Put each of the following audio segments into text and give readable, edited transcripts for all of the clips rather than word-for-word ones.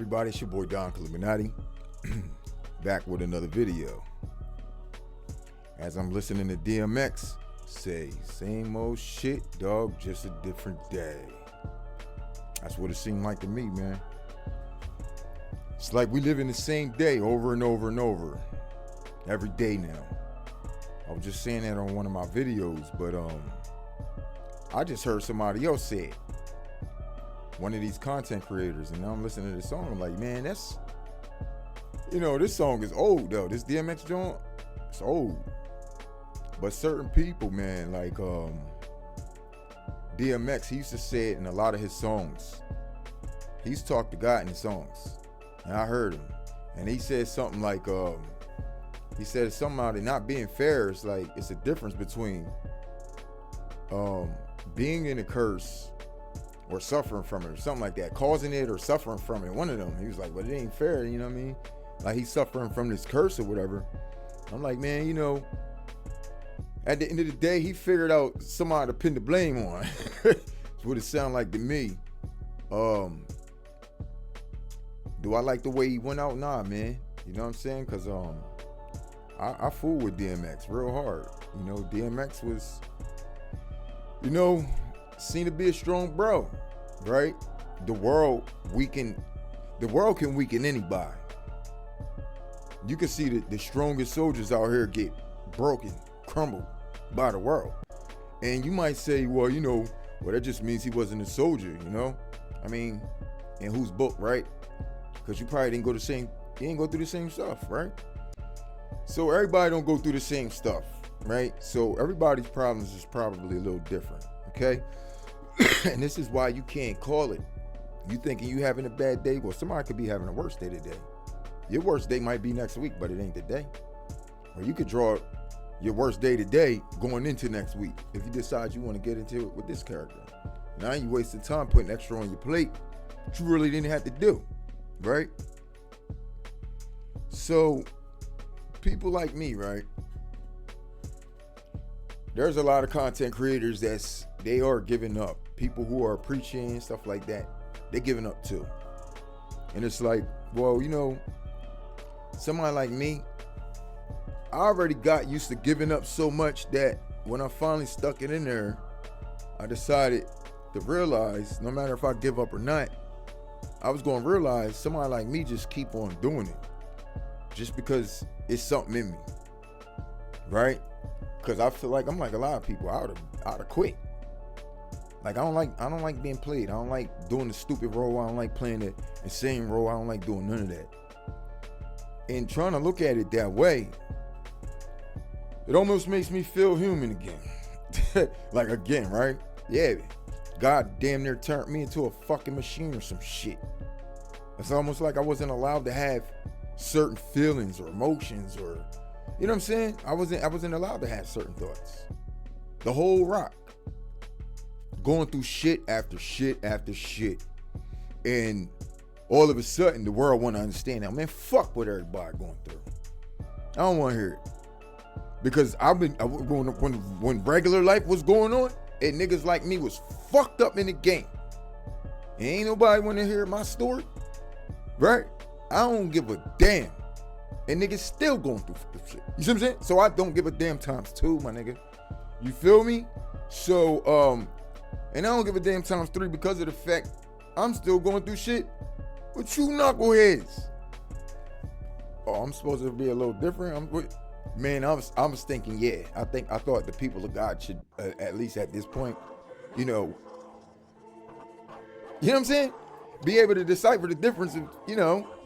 everybody? It's your boy Don Caliminati, back with another video. As I'm listening to DMX say, same old shit, dog, just a different day. That's what it seemed like to me, man. It's like we live in the same day over and over and over, every day now. I was just saying that on one of my videos, but I just heard somebody else say it. One of these content creators, and now I'm listening to the song. I'm like, man, that's, this song is old though. This DMX joint, it's old. But certain people, man, like DMX, he used to say it in a lot of his songs. He used to talk to God in his songs, and I heard him, and he said something like, he said something about it not being fair. It's like it's a difference between being in a curse or suffering from it or something like that, causing it or suffering from it. One of them, he was like, but it ain't fair, you know what I mean? Like he's suffering from this curse or whatever. I'm like, man, at the end of the day, he figured out somebody to pin the blame on. That's what it sounded like to me. Do I like the way he went out? Nah, man. You know what I'm saying? Cause I fool with DMX real hard. DMX was, seen to be a strong bro, right? The world can weaken anybody. You can see the strongest soldiers out here get broken, crumbled by the world. And you might say, well, that just means he wasn't a soldier, I mean, in whose book, right? Because you probably didn't you didn't go through the same stuff, right? So everybody don't go through the same stuff, right? So everybody's problems is probably a little different, okay? And this is why you can't call it. You thinking you having a bad day? Well, somebody could be having a worse day today. Your worst day might be next week, but it ain't today. Or you could draw your worst day today going into next week if you decide you want to get into it with this character. Now you wasting time putting extra on your plate that you really didn't have to do, right? So people like me, right? There's a lot of content creators they are giving up. People who are preaching and stuff like that, they're giving up too. And it's like, well, somebody like me, I already got used to giving up so much that when I finally stuck it in there, I decided to realize no matter if I give up or not, I was going to realize somebody like me just keep on doing it just because it's something in me, right? Because I feel like I'm like a lot of people. I would have quit. Like I don't like being played. I don't like doing the stupid role. I don't like playing the insane role. I don't like doing none of that. And trying to look at it that way, it almost makes me feel human again. Like again, right? Yeah, God damn near turned me into a fucking machine or some shit. It's almost like I wasn't allowed to have certain feelings or emotions or, you know what I'm saying? I wasn't allowed to have certain thoughts. The whole rock. Going through shit after shit after shit. And all of a sudden the world want to understand now. Man, fuck what everybody going through. I don't want to hear it. Because when regular life was going on, and niggas like me was fucked up in the game. And ain't nobody want to hear my story. Right? I don't give a damn. And niggas still going through shit. You see what I'm saying? So I don't give a damn times two, my nigga. You feel me? So, and I don't give a damn times three because of the fact I'm still going through shit with you knuckleheads. Oh, I'm supposed to be a little different? I was thinking, yeah. I thought the people of God should, at least at this point, you know what I'm saying? Be able to decipher the difference of,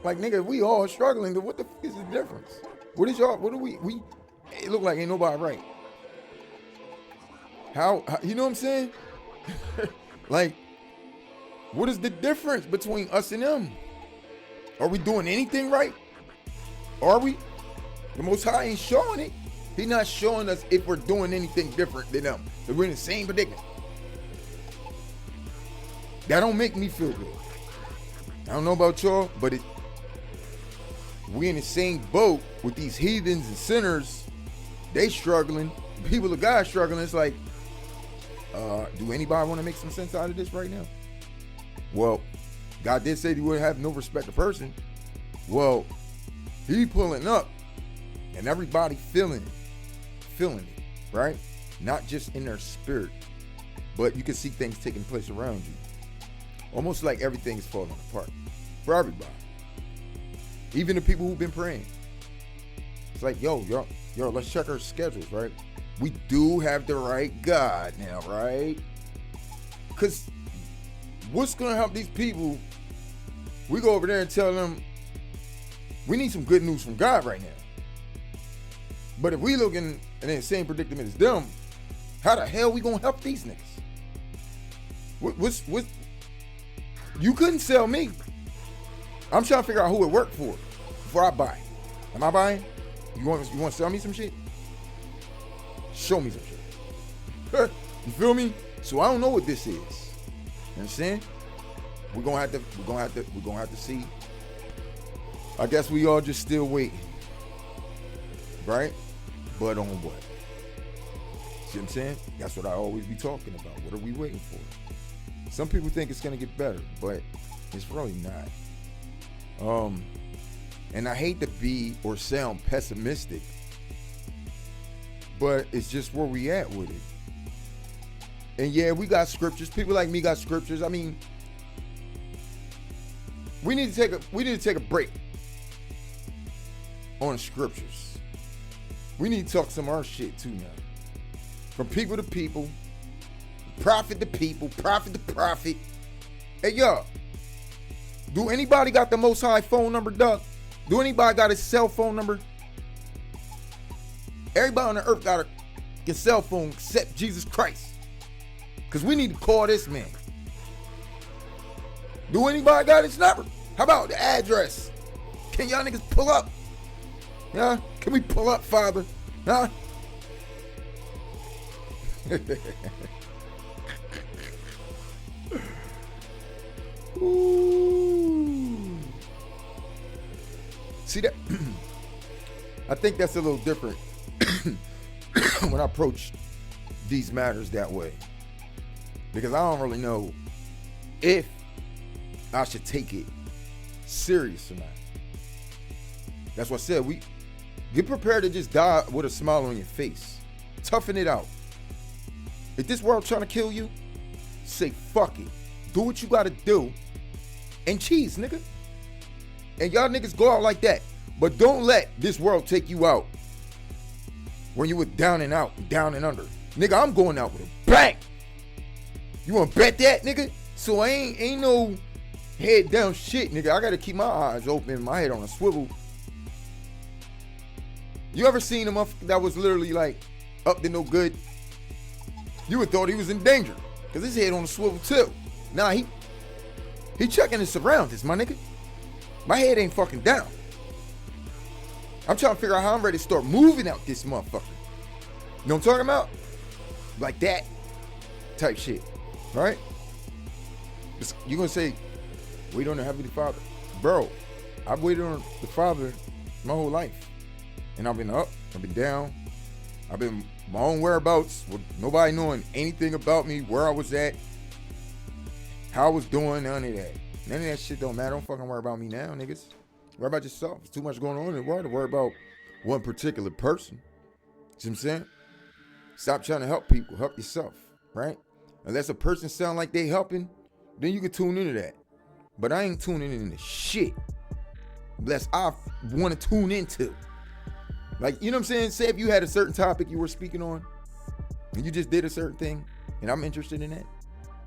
like nigga, we all struggling. What the fuck is the difference? What do we it look like ain't nobody right. How you know what I'm saying? Like, what is the difference between us and them? Are we doing anything right? Are we? The Most High ain't showing it. He's not showing us if we're doing anything different than them. If we're in the same predicament. That don't make me feel good. I don't know about y'all, but we in the same boat with these heathens and sinners. They struggling. People of God struggling. It's like, do anybody want to make some sense out of this right now? Well, God did say he would have no respect to person. Well, he pulling up and everybody feeling it, right? Not just in their spirit, but you can see things taking place around you. Almost like everything's falling apart for everybody. Even the people who've been praying. It's like, yo, let's check our schedules, right? We do have the right God now, right? Because what's going to help these people? We go over there and tell them we need some good news from God right now. But if we look in the same predicament as them, how the hell we going to help these niggas? What's you couldn't sell me. I'm trying to figure out who it worked for before I buy. Am I buying? You want to sell me some shit? Show me some shit. You feel me? So I don't know what this is. You understand? We're gonna have to see. I guess we all just still waiting. Right? But on what? See what I'm saying? That's what I always be talking about. What are we waiting for? Some people think it's gonna get better, but it's really not. And I hate to be or sound pessimistic, but it's just where we at with it. And yeah, we got scriptures. People like me got scriptures. I mean, we need to take a break on scriptures. We need to talk some of our shit too now. From people to people, prophet to people, prophet to prophet. Hey, yo, do anybody got the Most High phone number, Doug? Do anybody got his cell phone number? Everybody on the earth got a cell phone except Jesus Christ. Because we need to call this man. Do anybody got his number? How about the address? Can y'all niggas pull up? Yeah? Can we pull up, Father? Huh? Ooh. See that? I think that's a little different when I approach these matters that way. Because I don't really know if I should take it serious or not. That's what I said. We get prepared to just die with a smile on your face. Toughen it out. If this world trying to kill you, say fuck it. Do what you gotta do and cheese, nigga. And y'all niggas go out like that. But don't let this world take you out when you were down and out, down and under. Nigga, I'm going out with a bang. You wanna bet that, nigga? So I ain't no head down shit, nigga. I gotta keep my eyes open, my head on a swivel. You ever seen a motherfucker that was literally like up to no good? You would thought he was in danger, cause his head on a swivel too. Nah, he checking his surroundings, my nigga. My head ain't fucking down. I'm trying to figure out how I'm ready to start moving out this motherfucker. You know what I'm talking about? Like that type shit, right? You're gonna say, wait on the Heavenly Father. Bro, I've waited on the Father my whole life. And I've been up, I've been down, I've been my own whereabouts with nobody knowing anything about me, where I was at, how I was doing, none of that. None of that shit don't matter. Don't fucking worry about me now, niggas. Worry about yourself. There's too much going on in the world to worry about one particular person. See what I'm saying? Stop trying to help people. Help yourself, right? Unless a person sound like they helping, then you can tune into that. But I ain't tuning into shit unless I want to tune into. Like, you know what I'm saying? Say if you had a certain topic you were speaking on and you just did a certain thing and I'm interested in that,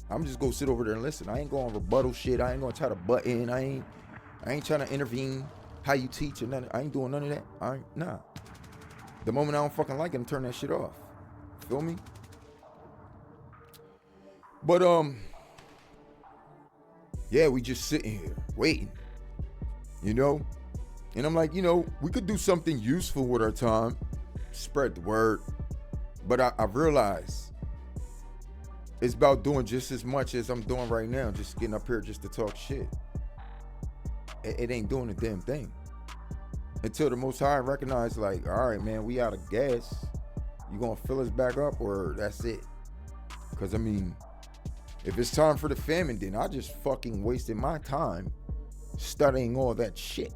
I'm just go sit over there and listen. I ain't going to rebuttal shit. I ain't going to try to butt in. I ain't trying to intervene how you teach or nothing. I ain't doing none of that. Nah. The moment I don't fucking like it, I'm turning that shit off. Feel me? But, yeah, we just sitting here waiting, you know? And I'm like, you know, we could do something useful with our time, spread the word. But I've realized it's about doing just as much as I'm doing right now, just getting up here just to talk shit. It ain't doing a damn thing. Until the Most High recognize, like, all right, man, we out of gas. You gonna fill us back up or that's it? Because, I mean, If it's time for the famine, then I just fucking wasted my time studying all that shit.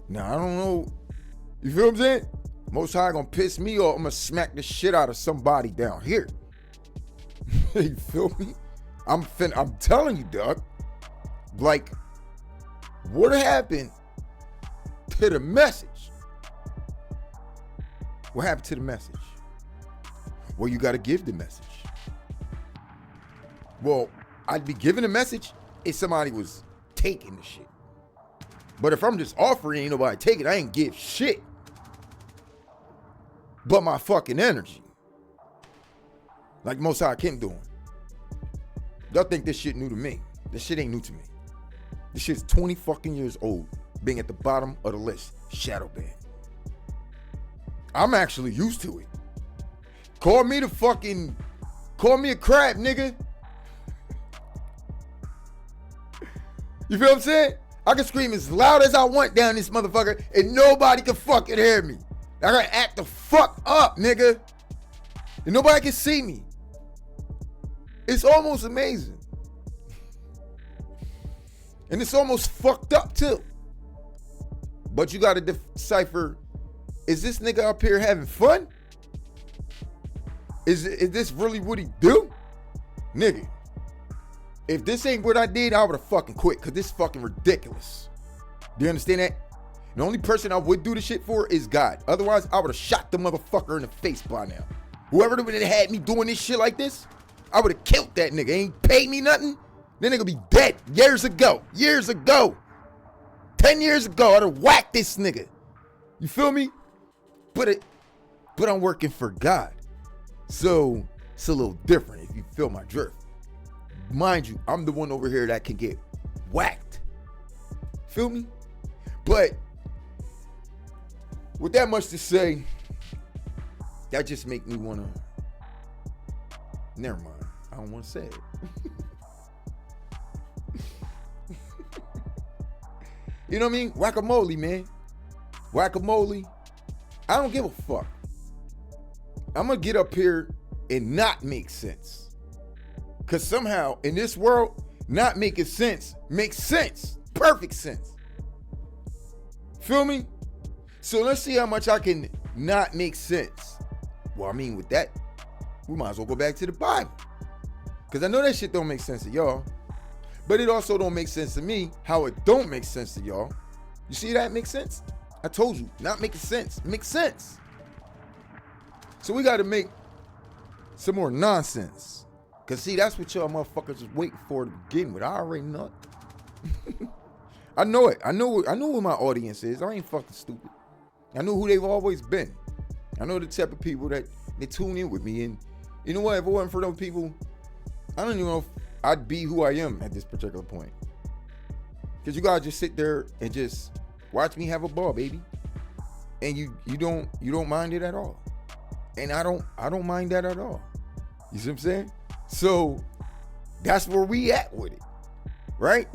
Now, I don't know. You feel what I'm saying? Most High gonna piss me off. I'm gonna smack the shit out of somebody down here. You feel me? I'm telling you, Doug. Like, what happened to the message? What happened to the message? Well, you gotta give the message. Well, I'd be giving a message if somebody was taking the shit. But if I'm just offering, ain't nobody take it, I ain't give shit but my fucking energy. Like Most High Kim doing. Y'all think this shit new to me. This shit ain't new to me. This shit's 20 fucking years old, being at the bottom of the list. Shadow ban. I'm actually used to it. Call me a crab, nigga. You feel what I'm saying? I can scream as loud as I want down this motherfucker and nobody can fucking hear me. I gotta act the fuck up, nigga. And nobody can see me. It's almost amazing. And it's almost fucked up too. But you gotta decipher, is this nigga up here having fun? Is this really what he do? Nigga. If this ain't what I did, I would've fucking quit, because this is fucking ridiculous. Do you understand that? The only person I would do this shit for is God. Otherwise, I would've shot the motherfucker in the face by now. Whoever would have had me doing this shit like this, I would've killed that nigga. Ain't paid me nothing. That nigga be dead years ago. 10 years ago, I'd have whacked this nigga. You feel me? But I'm working for God. So, it's a little different if you feel my drift. Mind you, I'm the one over here that can get whacked. Feel me? But with that much to say, that just make me wanna, never mind, I don't wanna say it. You know what I mean? Whack-a-mole, man. Whack-a-mole. I don't give a fuck. I'm gonna get up here and not make sense. Because somehow, in this world, not making sense makes sense. Perfect sense. Feel me? So let's see how much I can not make sense. Well, I mean, with that, we might as well go back to the Bible. Because I know that shit don't make sense to y'all. But it also don't make sense to me how it don't make sense to y'all. You see that makes sense? I told you, not making sense. Makes sense. So we got to make some more nonsense. Because see, that's what y'all motherfuckers is waiting for to begin with. I already know it. I know it. I know who my audience is. I ain't fucking stupid. I know who they've always been. I know the type of people that they tune in with me. And you know what? If it wasn't for those people, I don't even know if I'd be who I am at this particular point. Because you gotta just sit there and just watch me have a ball, baby. And you don't mind it at all. And I don't mind that at all. You see what I'm saying? So that's where we at with it. Right?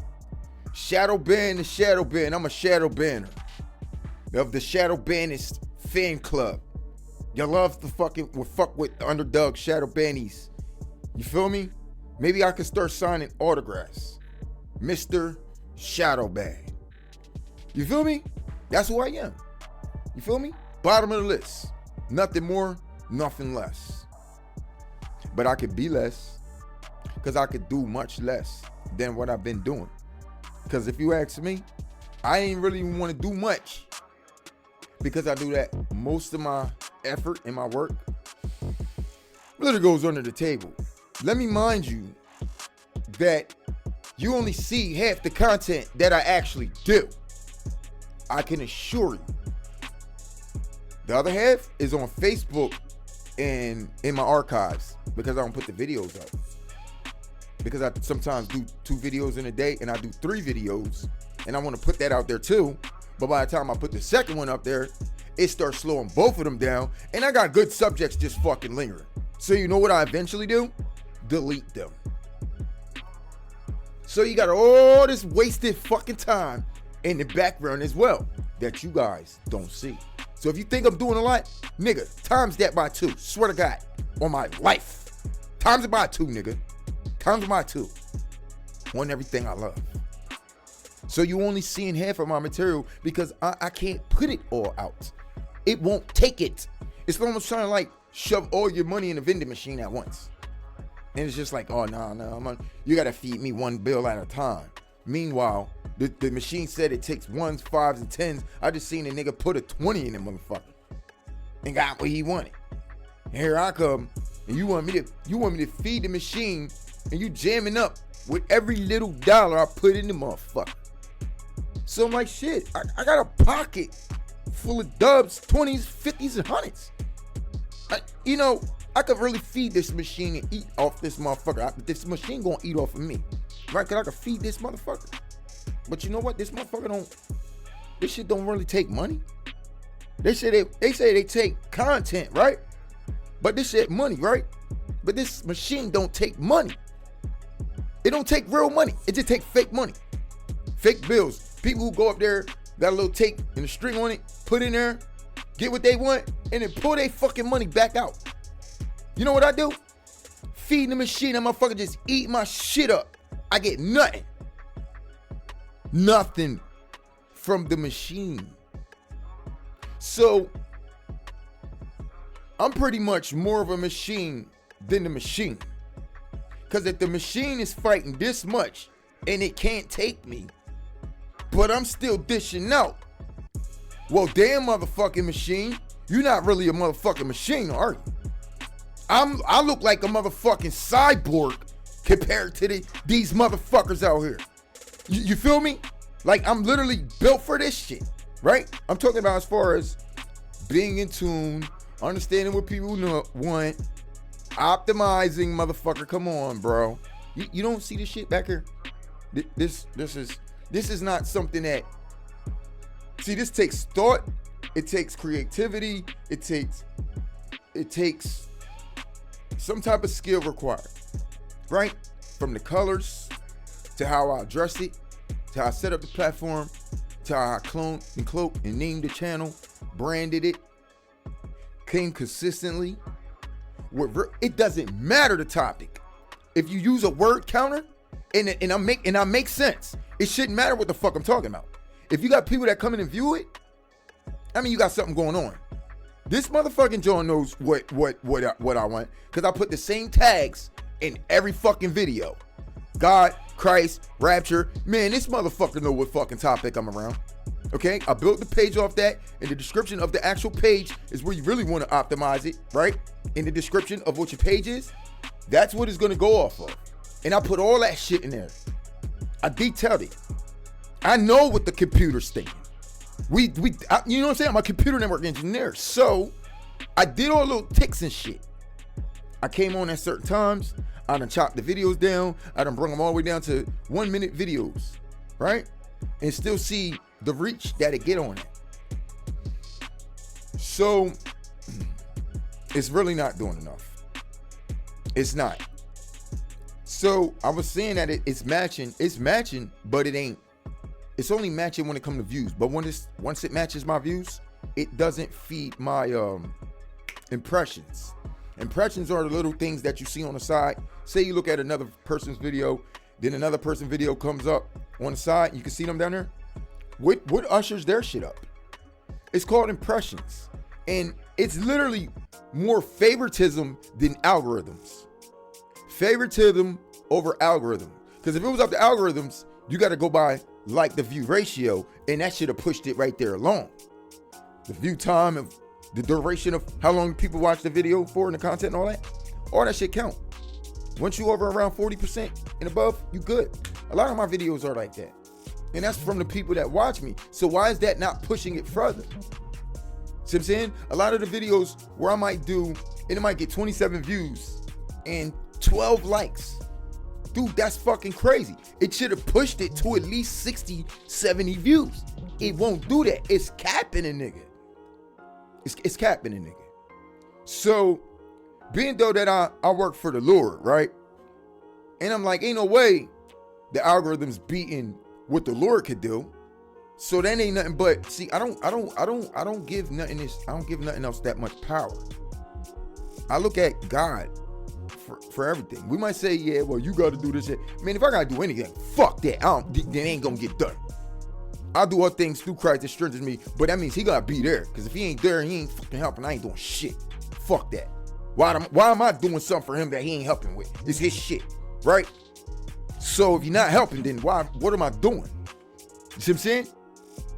Shadow ban the shadow ban. I'm a shadow banner of the Shadow Bannist fan club. Y'all love to fuck with the underdog shadow bannies. You feel me? Maybe I could start signing autographs. Mr. Shadow Ban. You feel me? That's who I am. You feel me? Bottom of the list. Nothing more, nothing less. But I could be less, because I could do much less than what I've been doing. Because if you ask me, I ain't really want to do much, because I do that most of my effort in my work literally goes under the table. Let me mind you that you only see half the content that I actually do. I can assure you. The other half is on Facebook and in my archives, because I don't put the videos up. Because I sometimes do 2 videos in a day, and I do 3 videos, and I want to put that out there too. But by the time I put the second one up there, it starts slowing both of them down, and I got good subjects just fucking lingering. So you know what I eventually do? Delete them. So you got all this wasted fucking time in the background as well that you guys don't see. So if you think I'm doing a lot, nigga, times that by 2. Swear to God, on my life. Times it by 2, nigga. Times it by 2 on everything I love. So you only seeing half of my material because I can't put it all out. It won't take it. It's almost trying to like shove all your money in a vending machine at once. And it's just like, oh, no, you got to feed me one bill at a time. Meanwhile, the machine said it takes 1s, 5s, and 10s. I just seen a nigga put a 20 in the motherfucker and got what he wanted. And here I come, and you want me to feed the machine, and you jamming up with every little dollar I put in the motherfucker. So I'm like, shit, I got a pocket full of dubs, 20s, 50s, and 100s. I could really feed this machine and eat off this motherfucker. This machine gonna eat off of me, right? Cause I could feed this motherfucker. But you know what? This shit don't really take money. They say they take content, right? But this shit money, right? But this machine don't take money. It don't take real money. It just take fake money. Fake bills. People who go up there, got a little tape and a string on it, put in there, get what they want, and then pull their fucking money back out. You know what I do? Feeding the machine, that motherfucker just eat my shit up. I get nothing. Nothing from the machine. So, I'm pretty much more of a machine than the machine. Because if the machine is fighting this much and it can't take me, but I'm still dishing out, well, damn motherfucking machine, you're not really a motherfucking machine, are you? I look like a motherfucking cyborg compared to these motherfuckers out here. You feel me? Like I'm literally built for this shit, right? I'm talking about as far as being in tune, understanding what people want, optimizing, motherfucker. Come on, bro. You don't see this shit back here? This is not something that. See, this takes thought. It takes creativity. It takes some type of skill required, right? From the colors to how I address it, to how I set up the platform, to how I cloned and cloaked and named the channel, branded it, came consistently. It doesn't matter the topic. If you use a word counter and I make sense, it shouldn't matter what the fuck I'm talking about. If you got people that come in and view it, I mean, you got something going on. This motherfucking John knows what I want, because I put the same tags in every fucking video. God, Christ, Rapture. Man, this motherfucker know what fucking topic I'm around. Okay? I built the page off that, and the description of the actual page is where you really want to optimize it, right? In the description of what your page is, that's what it's going to go off of. And I put all that shit in there. I detailed it. I know what the computer's thinking. You know what I'm saying? I'm a computer network engineer. So I did all little ticks and shit. I came on at certain times. I done chopped the videos down. I done brought them all the way down to 1 minute videos, right? And still see the reach that it get on it. So it's really not doing enough. It's not. So I was saying that it's matching, but it ain't. It's only matching when it comes to views. But once it matches my views, it doesn't feed my impressions. Impressions are the little things that you see on the side. Say you look at another person's video, then another person's video comes up on the side. You can see them down there. What ushers their shit up? It's called impressions. And it's literally more favoritism than algorithms. Favoritism over algorithm. Because if it was up to algorithms, you got to go by like the view ratio, and that should have pushed it right there along. The view time and the duration of how long people watch the video for and the content and all that shit count. Once you over around 40% and above, you good. A lot of my videos are like that. And that's from the people that watch me. So why is that not pushing it further? See what I'm saying? A lot of the videos where I might do, and it might get 27 views and 12 likes. Dude, that's fucking crazy. It should have pushed it to at least 60, 70 views. It won't do that. It's capping a nigga. It's capping a nigga. So, being though that I work for the Lord, right? And I'm like, ain't no way the algorithm's beating what the Lord could do. So that ain't nothing but, see, I don't give nothing else that much power. I look at God for everything. We might say, yeah, well, you got to do this shit. Man, if I got to do anything, fuck that. That ain't going to get done. I'll do all things through Christ that strengthens me, but that means he got to be there. Because if he ain't there, he ain't fucking helping. I ain't doing shit. Fuck that. Why am I doing something for him that he ain't helping with? It's his shit, right? So if you're not helping, then what am I doing? You see what I'm saying?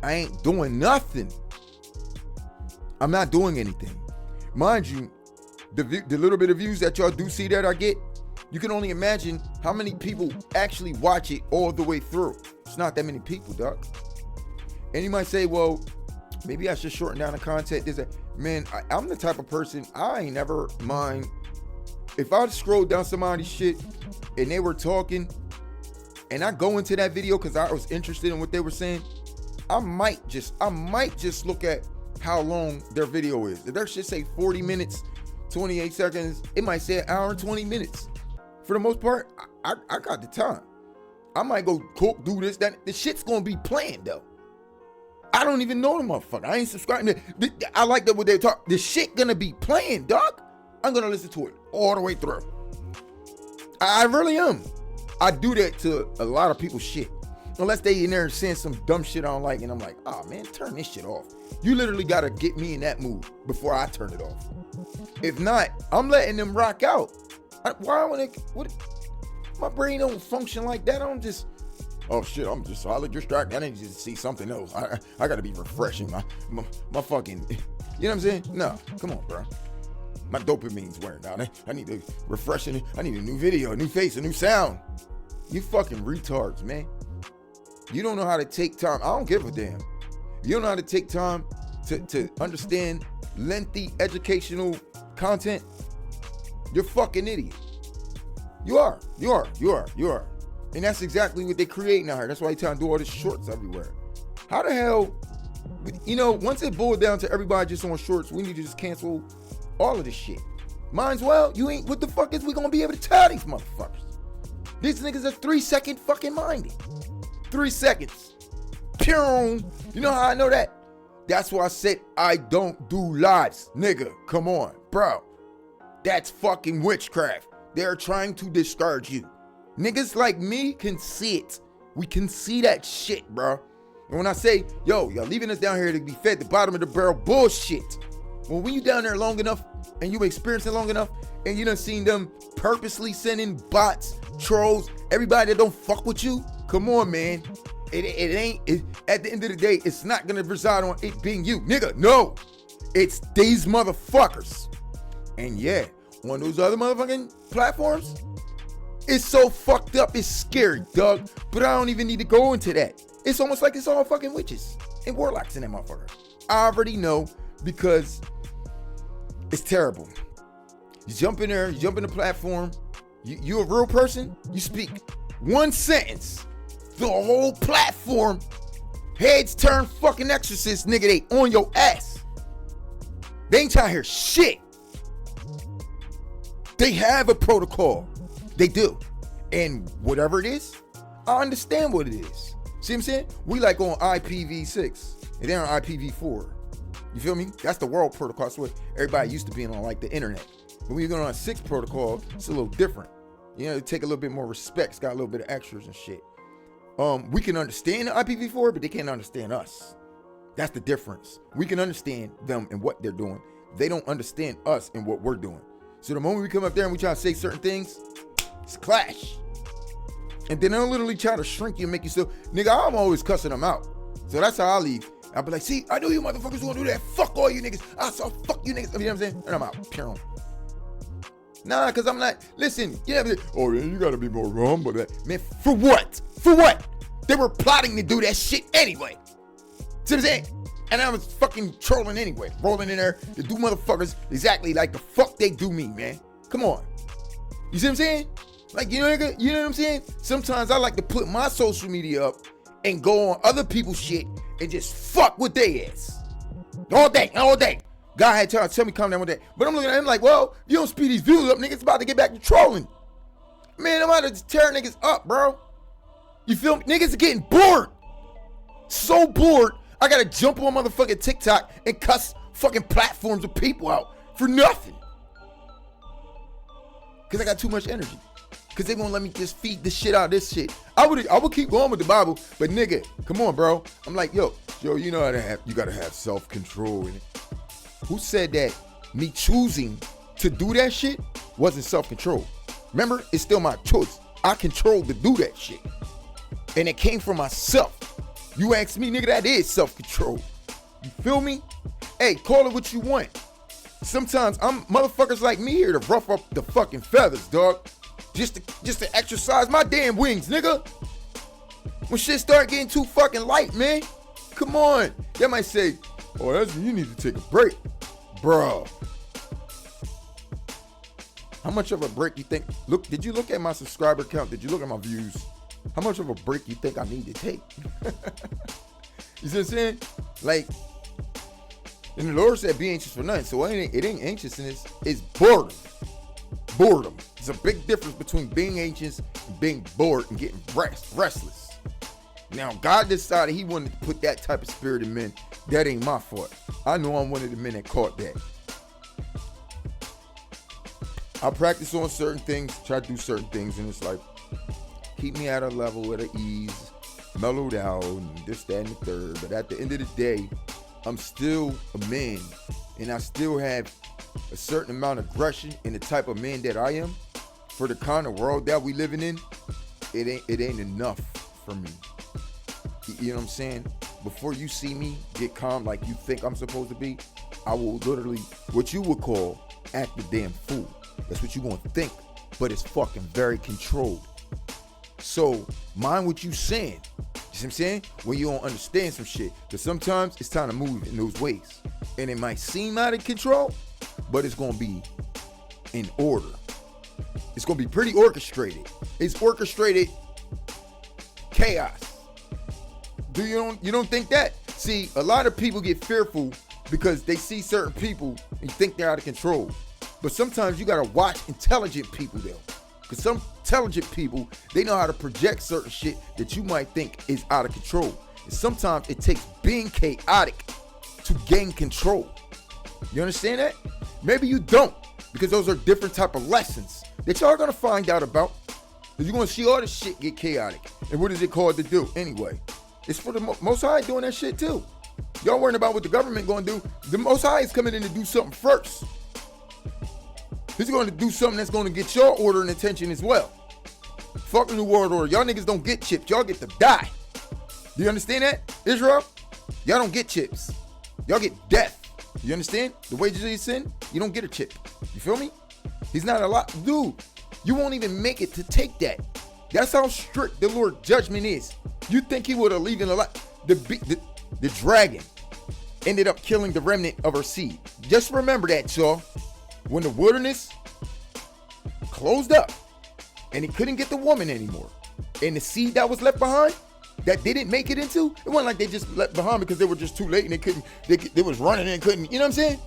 I ain't doing nothing. I'm not doing anything. Mind you, the little bit of views that y'all do see that I get, you can only imagine how many people actually watch it all the way through. It's not that many people, dog. And you might say, well, maybe I should shorten down the content. Man, I'm the type of person, I ain't never mind. If I scroll down somebody's shit and they were talking and I go into that video because I was interested in what they were saying, I might just look at how long their video is. If their shit say 40 minutes, 28 seconds, it might say an hour and 20 minutes. For the most part, I got the time. I might go cook, do this, that. The shit's gonna be playing though. I don't even know the motherfucker. I ain't subscribing to. I like that what they talk. The shit gonna be playing, dog. I'm gonna listen to it all the way through. I really am. I do that to a lot of people's shit. Unless they in there saying some dumb shit I don't like, and I'm like, oh man, turn this shit off. You literally gotta get me in that mood before I turn it off. If not, I'm letting them rock out. My brain don't function like that. I don't just, oh shit, I'm just solid distracted. I need to see something else. I gotta be refreshing my fucking, you know what I'm saying? No, come on, bro. My dopamine's wearing out. I need to refresh it. I need a new video, a new face, a new sound. You fucking retards, man. You don't know how to take time. I don't give a damn. You don't know how to take time to understand lengthy educational content. You're a fucking idiot. You are. And that's exactly what they create now here. That's why they trying to do all these shorts everywhere. How the hell, once it boiled down to everybody just on shorts, we need to just cancel all of this shit. Might as well, what the fuck is we gonna be able to tell these motherfuckers? These niggas are 3-second fucking minded. 3 seconds. Pew. You know how I know that? That's why I said I don't do lives. Nigga, come on, bro. That's fucking witchcraft. They're trying to discourage you. Niggas like me can see it. We can see that shit, bro. And when I say, yo, y'all leaving us down here to be fed the bottom of the barrel bullshit. When you down there long enough and you experienced it long enough and you done seen them purposely sending bots, trolls, everybody that don't fuck with you, come on, man. It ain't, at the end of the day, it's not gonna reside on it being you. Nigga, no. It's these motherfuckers. And yeah, on those other motherfucking platforms, it's so fucked up, it's scary, dog. But I don't even need to go into that. It's almost like it's all fucking witches and warlocks in that motherfucker. I already know because it's terrible. You jump in there, you jump in the platform, you a real person, you speak one sentence, the whole platform, heads turn fucking exorcists, nigga, they on your ass. They ain't trying to hear shit. They have a protocol. They do. And whatever it is, I understand what it is. See what I'm saying? We like on IPv6 and they're on IPv4. You feel me? That's the world protocol. That's what everybody used to be on, like the internet. But when you're going on a 6 protocol, it's a little different. You know, take a little bit more respect. It's got a little bit of extras and shit. We can understand the IPv4, but they can't understand us. That's the difference. We can understand them and what they're doing. They don't understand us and what we're doing. So the moment we come up there and we try to say certain things, it's a clash. And then they'll literally try to shrink you and make you so, nigga, I'm always cussing them out. So that's how I leave. I'll be like, see, I knew you motherfuckers gonna do that. Fuck all you niggas. I saw fuck you niggas. You know what I'm saying? And I'm out. Pure. Nah, because I'm not, listen, oh, yeah, you gotta be more humble. Man, for what? For what? They were plotting to do that shit anyway. See what I'm saying? And I was fucking trolling anyway. Rolling in there to do motherfuckers exactly like the fuck they do me, man. Come on. You see what I'm saying? Like, you know what I'm saying? Sometimes I like to put my social media up and go on other people's shit and just fuck with their ass. All day. God had to tell me calm down with that. But I'm looking at him like, well, you don't speed these views up, nigga. It's about to get back to trolling. Man, I'm about to tear niggas up, bro. You feel me? Niggas are getting bored. So bored, I gotta jump on motherfucking TikTok and cuss fucking platforms of people out for nothing. Because I got too much energy. Because they won't let me just feed the shit out of this shit. I would keep going with the Bible, but nigga, come on, bro. I'm like, yo, you know how to have, you gotta have self-control in it. Who said that me choosing to do that shit wasn't self-control? Remember, it's still my choice. I controlled to do that shit. And it came from myself. You ask me, nigga, that is self-control. You feel me? Hey, call it what you want. Sometimes I'm motherfuckers like me here to rough up the fucking feathers, dog. Just to exercise my damn wings, nigga. When shit start getting too fucking light, man. Come on. They might say, oh, you need to take a break. Bro. How much of a break you think? Look, did you look at my subscriber count? Did you look at my views? How much of a break you think I need to take? You see what I'm saying? Like, and the Lord said, be anxious for nothing. So it ain't anxiousness, it's boredom. Boredom. There's a big difference between being anxious and being bored and getting restless. Now, God decided he wanted to put that type of spirit in men. That ain't my fault. I know I'm one of the men that caught that. I practice on certain things, try to do certain things, and it's like, keep me at a level at an ease, mellowed out, and this, that, and the third. But at the end of the day, I'm still a man, and I still have a certain amount of aggression in the type of man that I am. For the kind of world that we living in, it ain't enough for me. You know what I'm saying? Before you see me get calm like you think I'm supposed to be, I will literally, what you would call, act the damn fool. That's what you gonna think, but it's fucking very controlled. So mind what you saying. You see what I'm saying? When you don't understand some shit. Because sometimes it's time to move in those ways. And it might seem out of control, but it's gonna be in order. It's gonna be pretty orchestrated. It's orchestrated chaos. You don't think that? See, a lot of people get fearful because they see certain people and think they're out of control. But sometimes you gotta watch intelligent people though. Because some intelligent people, they know how to project certain shit that you might think is out of control. And sometimes it takes being chaotic to gain control. You understand that? Maybe you don't, because those are different type of lessons that y'all are gonna find out about. Because you're gonna see all this shit get chaotic. And what is it called to do anyway? It's for the Most High doing that shit too. Y'all worrying about what the government gonna do. The Most High is coming in to do something first. He's going to do something that's going to get your order and attention as well. Fuck the New World Order. Y'all niggas don't get chips. Y'all get to die. Do you understand that, Israel? Y'all don't get chips. Y'all get death. You understand? The wages of your sin, you don't get a chip. You feel me? He's not a lot. Dude, you won't even make it to take that. That's how strict the Lord's judgment is. You think he would have leaving a lot? The dragon ended up killing the remnant of her seed. Just remember that, y'all. When the wilderness closed up and he couldn't get the woman anymore, and the seed that was left behind that they didn't make it into, it wasn't like they just left behind because they were just too late and they was running and couldn't, you know what I'm saying?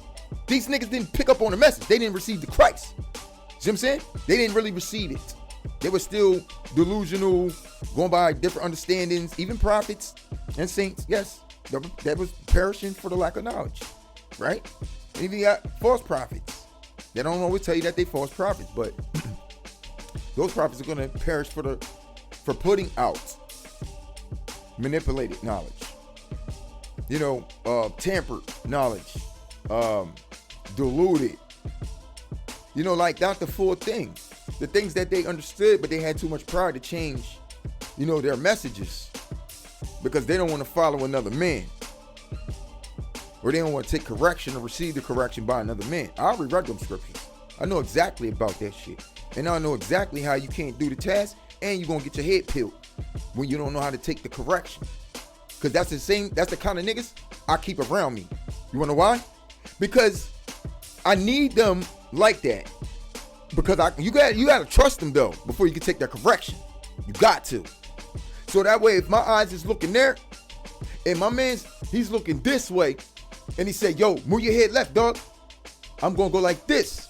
These niggas didn't pick up on the message. They didn't receive the Christ. See what I'm saying? They didn't really receive it. They were still delusional, going by different understandings, even prophets and saints, yes, that was perishing for the lack of knowledge, right? And even got false prophets. They don't always tell you that they false prophets, but those prophets are going to perish for putting out manipulated knowledge, tampered knowledge, diluted, like not the full thing, the things that they understood, but they had too much pride to change, their messages because they don't want to follow another man. Or they don't want to take correction or receive the correction by another man. I already read them scriptures. I know exactly about that shit. And I know exactly how you can't do the task and you're going to get your head peeled when you don't know how to take the correction. Because that's the kind of niggas I keep around me. You want to know why? Because I need them like that. Because you got to trust them though before you can take that correction. You got to. So that way, if my eyes is looking there and my man's, he's looking this way, and he said, yo, move your head left, dog. I'm going to go like this.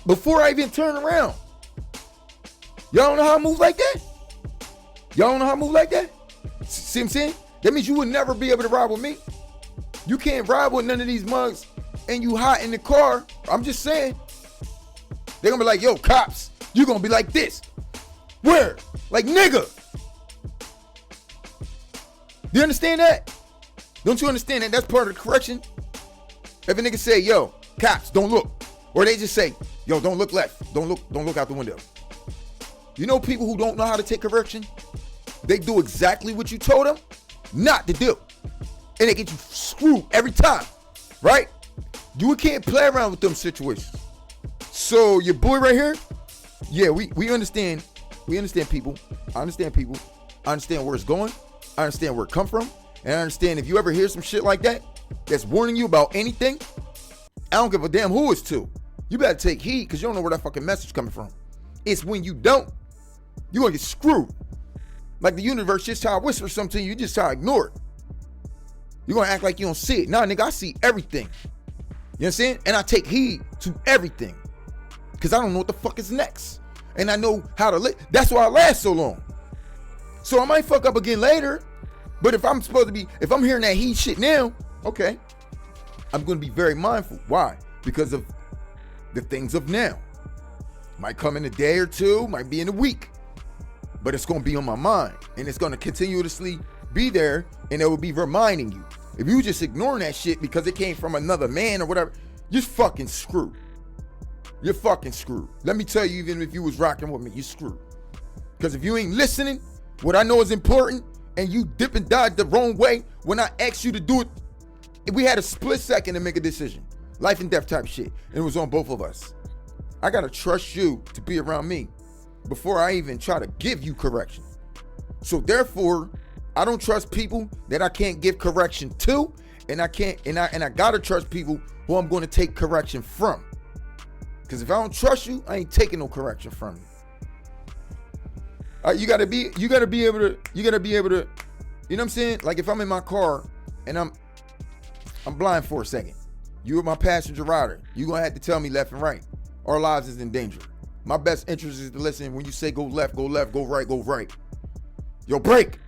Before I even turn around. Y'all don't know how I move like that? Y'all don't know how I move like that? See what I'm saying? That means you would never be able to ride with me. You can't ride with none of these mugs and you hot in the car. I'm just saying. They're gonna be like, yo, cops, you gonna be like this. Where? Like, nigga. Do you understand that? Don't you understand that that's part of the correction? If a nigga say, yo, cops, don't look. Or they just say, yo, don't look left. Don't look out the window. You know people who don't know how to take correction? They do exactly what you told them not to do. And they get you screwed every time. Right? You can't play around with them situations. So your boy right here, yeah, we understand. We understand people. I understand people. I understand where it's going. I understand where it come from. And I understand if you ever hear some shit like that, that's warning you about anything, I don't give a damn who it's to. You better take heed because you don't know where that fucking message coming from. It's when you don't, you're going to get screwed. Like the universe just try to whisper something to you, you just try to ignore it. You're going to act like you don't see it. Nah, nigga, I see everything. You know what I'm saying? And I take heed to everything because I don't know what the fuck is next. And I know how to live. That's why I last so long. So I might fuck up again later. But if I'm hearing that heat shit now, okay, I'm going to be very mindful. Why? Because of the things of now. Might come in a day or two, might be in a week. But it's going to be on my mind. And it's going to continuously be there. And it will be reminding you. If you just ignoring that shit because it came from another man or whatever, you're fucking screwed. You're fucking screwed. Let me tell you, even if you was rocking with me, you're screwed. Because if you ain't listening, what I know is important, and you dip and dodge the wrong way when I asked you to do it, we had a split second to make a decision. Life and death type shit. And it was on both of us. I got to trust you to be around me before I even try to give you correction. So therefore, I don't trust people that I can't give correction to, and I got to trust people who I'm going to take correction from. Because if I don't trust you, I ain't taking no correction from you. You gotta be able to, you know what I'm saying? Like if I'm in my car and I'm blind for a second, you are my passenger rider. You gonna have to tell me left and right. Our lives is in danger. My best interest is to listen when you say go left, go right, go right. Yo, brake.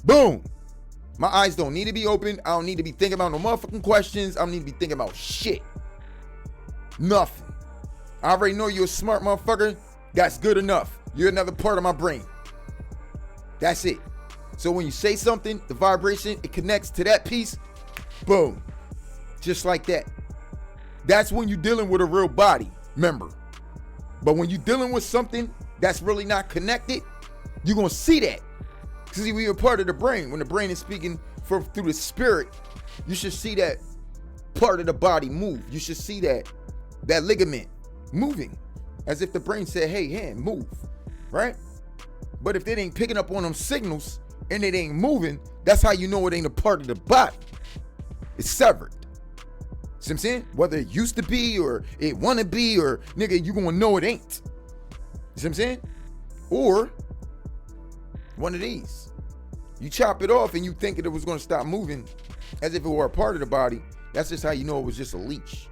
Boom. My eyes don't need to be open. I don't need to be thinking about no motherfucking questions. I don't need to be thinking about shit. Nothing. I already know you're a smart motherfucker. That's good enough. You're another part of my brain. That's it. So when you say something, the vibration, it connects to that piece. Boom. Just like that. That's when you're dealing with a real body member. But when you're dealing with something that's really not connected, you're going to see that. Because we are part of the brain. When the brain is speaking through the spirit, you should see that part of the body move. You should see that ligament moving. As if the brain said, hey, hand, move. Right? But if it ain't picking up on them signals and it ain't moving, that's how you know it ain't a part of the body. It's severed. See what I'm saying? Whether it used to be or it want to be or nigga, you gonna know it ain't. See what I'm saying? Or one of these. You chop it off and you think it was gonna stop moving as if it were a part of the body. That's just how you know it was just a leech.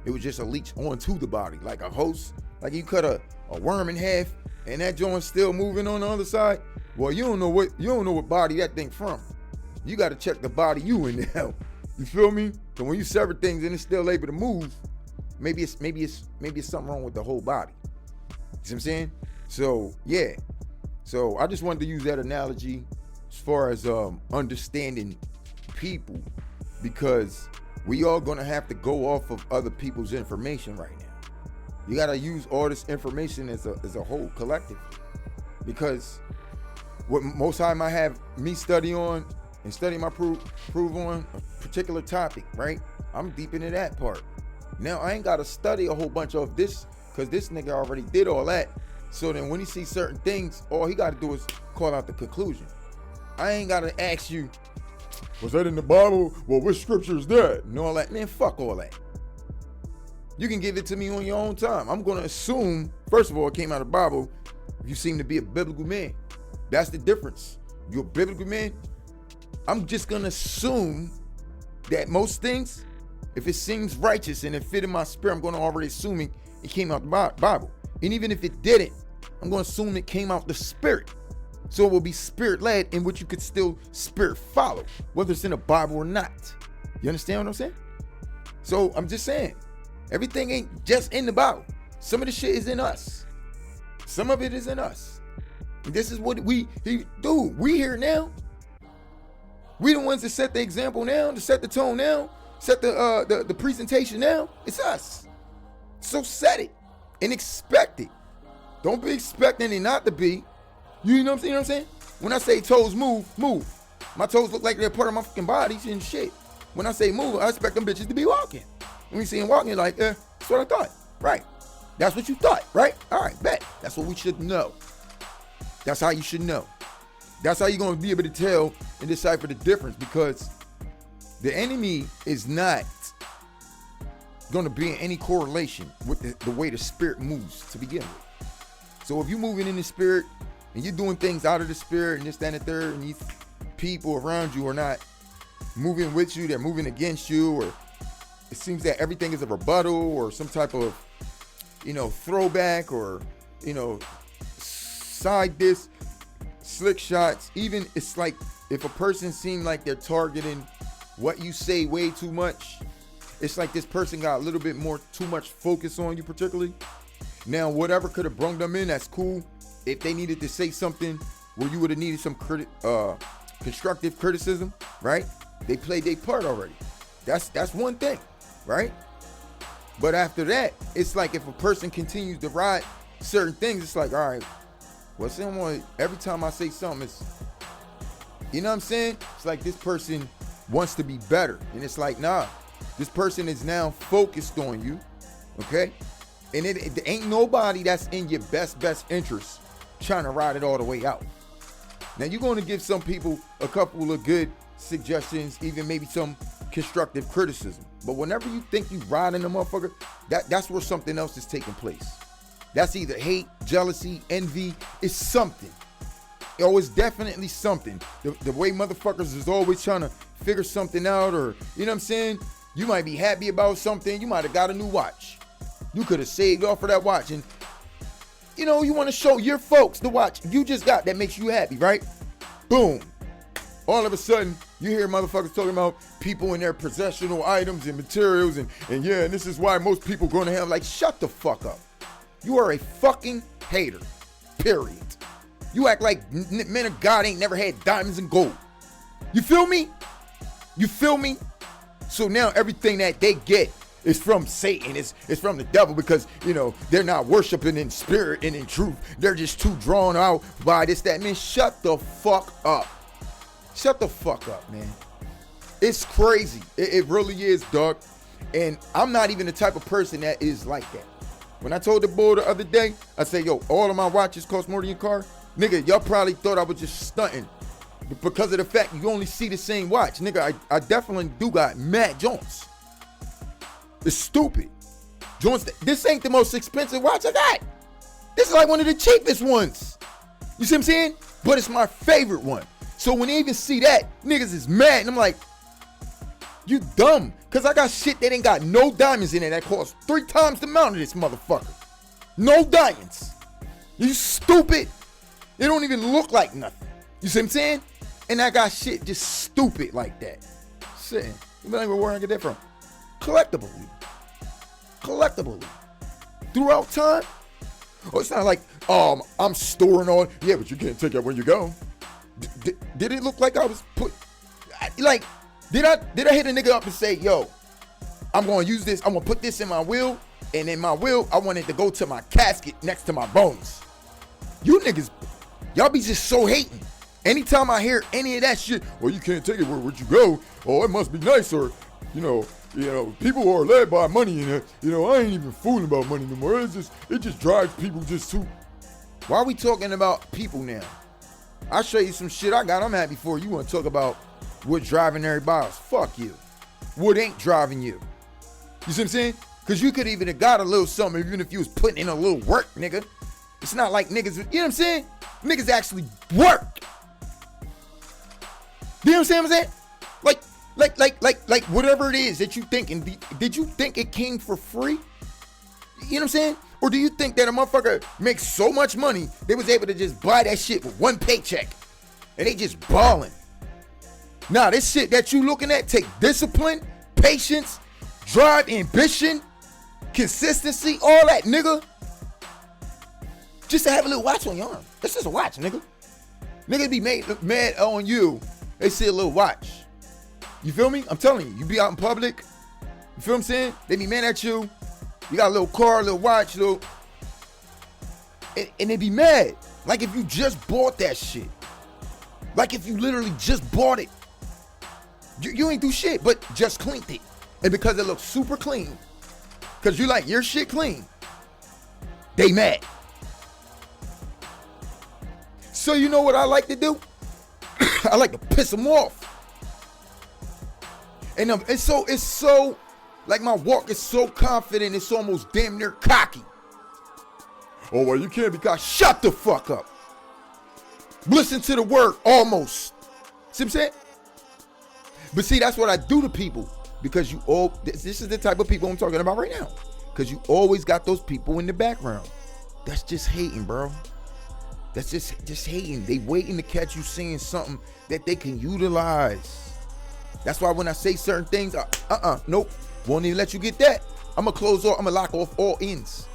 It was just a leech onto the body, like a hose. Like you cut a worm in half and that joint's still moving on the other side. Well, you don't know what body that thing from. You got to check the body you in there. You feel me? So when you sever things and it's still able to move, maybe it's something wrong with the whole body. You see what I'm saying? So yeah. So I just wanted to use that analogy as far as understanding people, because we all gonna have to go off of other people's information right now. You gotta use all this information as a whole collectively, because what most time I have me study on and study my prove on a particular topic, right? I'm deep into that part. Now I ain't gotta study a whole bunch of this because this nigga already did all that. So then when he sees certain things, all he gotta do is call out the conclusion. I ain't gotta ask you, was that in the Bible? Well, which scripture is that? And all that. Man, fuck all that. You can give it to me on your own time. I'm going to assume, first of all, it came out of the Bible. You seem to be a biblical man. That's the difference. You're a biblical man. I'm just going to assume that most things, if it seems righteous and it fit in my spirit, I'm going to already assume it came out the Bible. And even if it didn't, I'm going to assume it came out the spirit. So it will be spirit-led, in which you could still spirit follow, whether it's in the Bible or not. You understand what I'm saying? So I'm just saying, everything ain't just in the Bible. Some of the shit is in us. Some of it is in us. And this is what we here now. We the ones that set the example now, to set the tone now, set the presentation now. It's us. So set it and expect it. Don't be expecting it not to be. You know what I'm saying? When I say toes move. My toes look like they're part of my fucking bodies and shit. When I say move, I expect them bitches to be walking. When you see them walking, like, that's what I thought. Right. That's what you thought, right? All right, bet. That's what we should know. That's how you should know. That's how you're going to be able to tell and decipher the difference, because the enemy is not going to be in any correlation with the way the spirit moves to begin with. So if you're moving in the spirit and you're doing things out of the spirit and this, that, and the third, and these people around you are not moving with you, they're moving against you, or it seems that everything is a rebuttal or some type of, throwback or, side diss, slick shots. Even it's like if a person seems like they're targeting what you say way too much, it's like this person got a little bit more too much focus on you particularly. Now, whatever could have brung them in, that's cool. If they needed to say something where you would have needed some constructive criticism, right? They played their part already. That's one thing, right? But after that, it's like if a person continues to ride certain things, it's like, all right, well, someone, every time I say something, it's, you know what I'm saying? It's like this person wants to be better. And it's like, nah, this person is now focused on you, okay? And it ain't nobody that's in your best interest trying to ride it all the way out. Now, you're going to give some people a couple of good suggestions, even maybe some constructive criticism. But whenever you think you riding a motherfucker, that's where something else is taking place. That's either hate, jealousy, envy. It's something. Oh, it's definitely something. The way motherfuckers is always trying to figure something out, or, you know what I'm saying? You might be happy about something. You might have got a new watch. You could have saved off for that watch, and, you want to show your folks the watch you just got that makes you happy, right? Boom. All of a sudden, you hear motherfuckers talking about people and their possessional items and materials, and this is why most people going to have, like, shut the fuck up. You are a fucking hater, period. You act like men of God ain't never had diamonds and gold. You feel me? So now everything that they get is from Satan. It's from the devil, because, they're not worshiping in spirit and in truth. They're just too drawn out by this, that. Man, shut the fuck up. Shut the fuck up, man. It's crazy. It really is, dog. And I'm not even the type of person that is like that. When I told the boy the other day, I said, yo, all of my watches cost more than your car. Nigga, y'all probably thought I was just stunting because of the fact you only see the same watch. Nigga, I definitely do got mad joints. It's stupid. Joints, this ain't the most expensive watch I got. This is like one of the cheapest ones. You see what I'm saying? But it's my favorite one. So when they even see that, niggas is mad. And I'm like, you dumb. Because I got shit that ain't got no diamonds in it that costs 3 times the amount of this motherfucker. No diamonds. You stupid. They don't even look like nothing. You see what I'm saying? And I got shit just stupid like that. Shit. You know where I get that from? Collectible. Throughout time. Oh, it's not like, I'm storing on. Yeah, but you can't take that when you go. Did it look like I was did I hit a nigga up and say, yo, I'm going to use this, I'm going to put this in my will, and in my will, I want it to go to my casket next to my bones. You niggas, y'all be just so hating. Anytime I hear any of that shit, well, you can't take it where'd you go, oh, it must be nice, or, people who are led by money, and I ain't even fooling about money no more. It just drives people just too. Why are we talking about people now? I'll show you some shit I got. I'm happy for you. Want to talk about what's driving everybody else? Fuck you. What ain't driving you? You see what I'm saying? Because you could even have got a little something even if you was putting in a little work, nigga. It's not like niggas, you know what I'm saying? Niggas actually work. You know what I'm saying? Like whatever it is that you think, and did you think it came for free? You know what I'm saying? Or do you think that a motherfucker makes so much money, they was able to just buy that shit with one paycheck and they just balling? Nah, this shit that you looking at take discipline, patience, drive, ambition, consistency, all that, nigga. Just to have a little watch on your arm. That's just a watch, nigga. Niggas be mad on you. They see a little watch. You feel me? I'm telling you, you be out in public. You feel what I'm saying? They be mad at you. You got a little car, a little watch, and they be mad. Like if you just bought that shit. Like if you literally just bought it. You ain't do shit, but just cleaned it. And because it looks super clean, because you like your shit clean, they mad. So you know what I like to do? I like to piss them off. And it's so, like my walk is so confident, it's almost damn near cocky. Oh, well, you can't be cocky. Shut the fuck up. Listen to the word, almost. See what I'm saying? But see, that's what I do to people. Because this is the type of people I'm talking about right now. Because you always got those people in the background. That's just hating, bro. That's just hating. They waiting to catch you saying something that they can utilize. That's why when I say certain things, nope, won't even let you get that. I'm gonna close off, I'm gonna lock off all ends.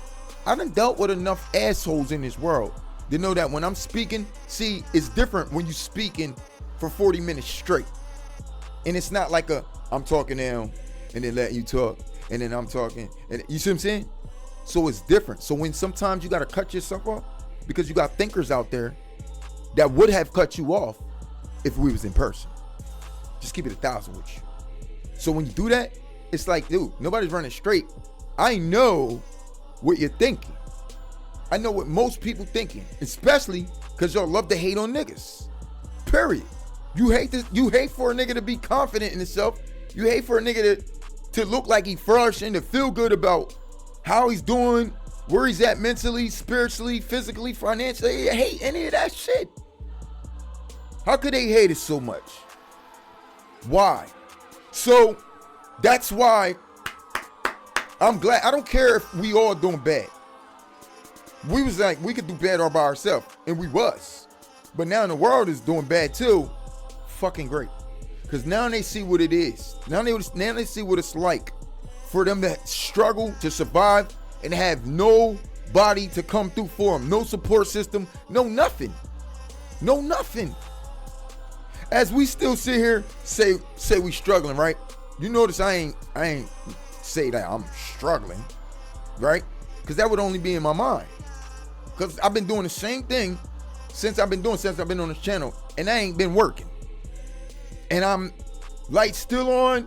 I done dealt with enough assholes in this world to know that when I'm speaking, see, it's different when you speaking for 40 minutes straight. And it's not like I'm talking now and then letting you talk and then I'm talking, and you see what I'm saying? So it's different. So when sometimes you gotta cut yourself off because you got thinkers out there that would have cut you off if we was in person. Just keep it 1,000 with you. So when you do that, it's like, dude, nobody's running straight. I know what you're thinking. I know what most people thinking, especially because y'all love to hate on niggas. Period. You hate this. You hate for a nigga to be confident in himself. You hate for a nigga to look like he flourishing, to feel good about how he's doing, where he's at mentally, spiritually, physically, financially. They hate any of that shit. How could they hate it so much? Why? So that's why I'm glad. I don't care if we all doing bad. We was like, we could do bad all by ourselves, and we was. But now the world is doing bad too. Fucking great. Because now they see what it is. Now they see what it's like for them to struggle to survive and have nobody to come through for them. No support system. No nothing. No nothing. As we still sit here, say we struggling, right? You notice I ain't say that I'm struggling, right? Because that would only be in my mind. Because I've been doing the same thing since I've been on this channel, and I ain't been working. And I'm lights still on.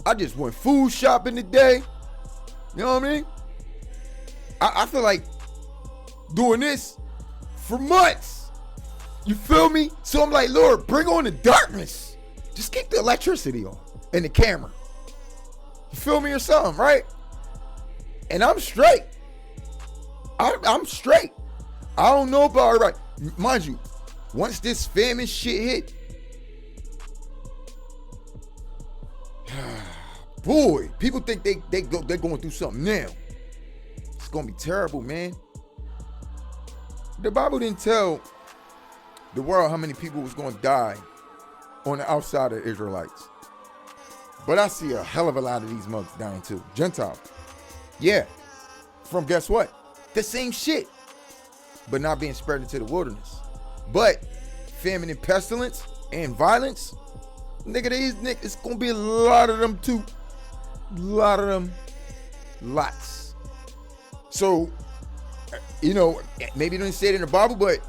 I just went food shopping today. You know what I mean? I feel like doing this for months. You feel me? So I'm like, Lord, bring on the darkness. Just keep the electricity on and the camera. You feel me or something, right? And I'm straight. I'm straight. I don't know about everybody. Mind you, once this famine shit hit, boy, people think they're going through something now. It's gonna be terrible, man. The Bible didn't tell the world how many people was gonna die on the outside of the Israelites. But I see a hell of a lot of these mugs dying too. Gentiles. Yeah. From guess what? The same shit. But not being spread into the wilderness. But famine and pestilence and violence, nigga, it's gonna be a lot of them too. A lot of them. Lots. So, you know, maybe you didn't say it in the Bible, but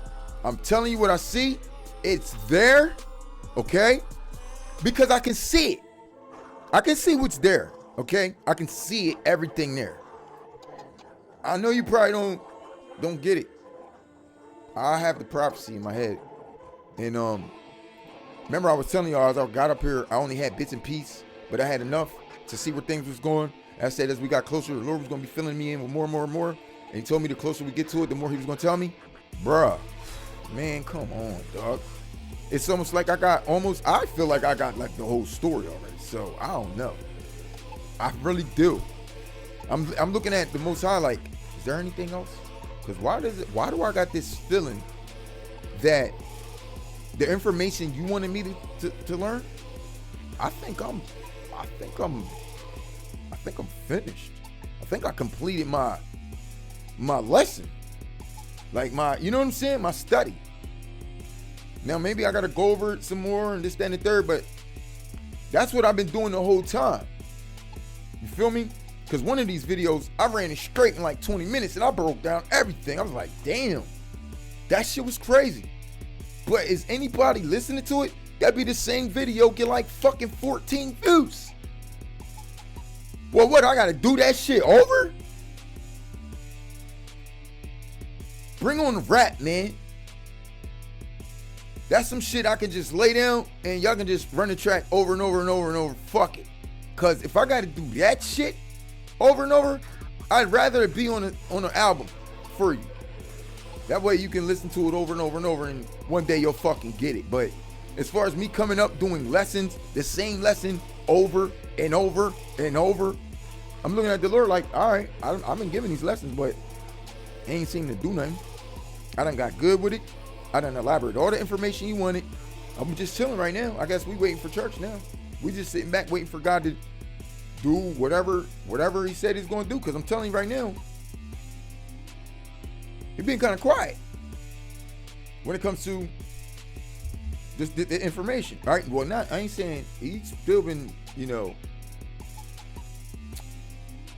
I'm telling you what I see. It's there, okay? Because I can see it. I can see what's there, okay? I can see it, everything there. I know you probably don't get it. I have the prophecy in my head. And remember I was telling y'all, as I got up here, I only had bits and pieces, but I had enough to see where things was going. I said as we got closer, the Lord was going to be filling me in with more and more and more. And he told me the closer we get to it, the more he was going to tell me. Bruh, man, come on, dog. It's almost like I feel like I got like the whole story already. So I don't know. I really do. I'm looking at the Most High like, is there anything else? Because why do I got this feeling that the information you wanted me to learn, I think I'm finished. I think I completed my lesson. Like you know what I'm saying? My study. Now maybe I gotta go over it some more and this, that, and the third, but that's what I've been doing the whole time. You feel me? Because one of these videos, I ran it straight in like 20 minutes and I broke down everything. I was like, damn, that shit was crazy. But is anybody listening to it? That'd be the same video, get like fucking 14 views. Well, what, I gotta do that shit over? Bring on the rap, man. That's some shit I can just lay down and y'all can just run the track over and over and over and over. Fuck it. Cause if I gotta do that shit over and over, I'd rather it be on an album for you. That way you can listen to it over and over and over and one day you'll fucking get it. But as far as me coming up doing lessons, the same lesson over and over and over, I'm looking at the Lord like, all right, I've been giving these lessons, but it ain't seem to do nothing. I done got good with it. I done elaborated all the information you wanted. I'm just chilling right now. I guess we waiting for church now. We just sitting back waiting for God to do whatever he said he's going to do. Because I'm telling you right now, he's being kind of quiet when it comes to the information. All right, well, I ain't saying he's still been,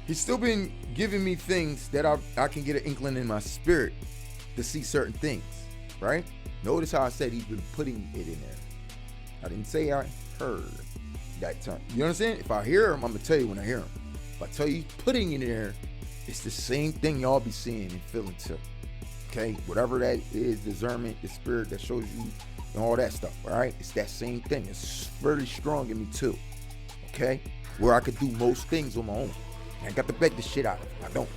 he's still been giving me things that I can get an inkling in my spirit to see certain things, right? Notice how I said he's been putting it in there. I didn't say I heard that term. You know what I'm saying? If I hear him, I'm going to tell you when I hear him. If I tell you he's putting it in there, it's the same thing y'all be seeing and feeling too. Okay? Whatever that is, discernment, the spirit that shows you and all that stuff, all right? It's that same thing. It's very strong in me too. Okay? Where I could do most things on my own. I got to beg the shit out of him. I don't.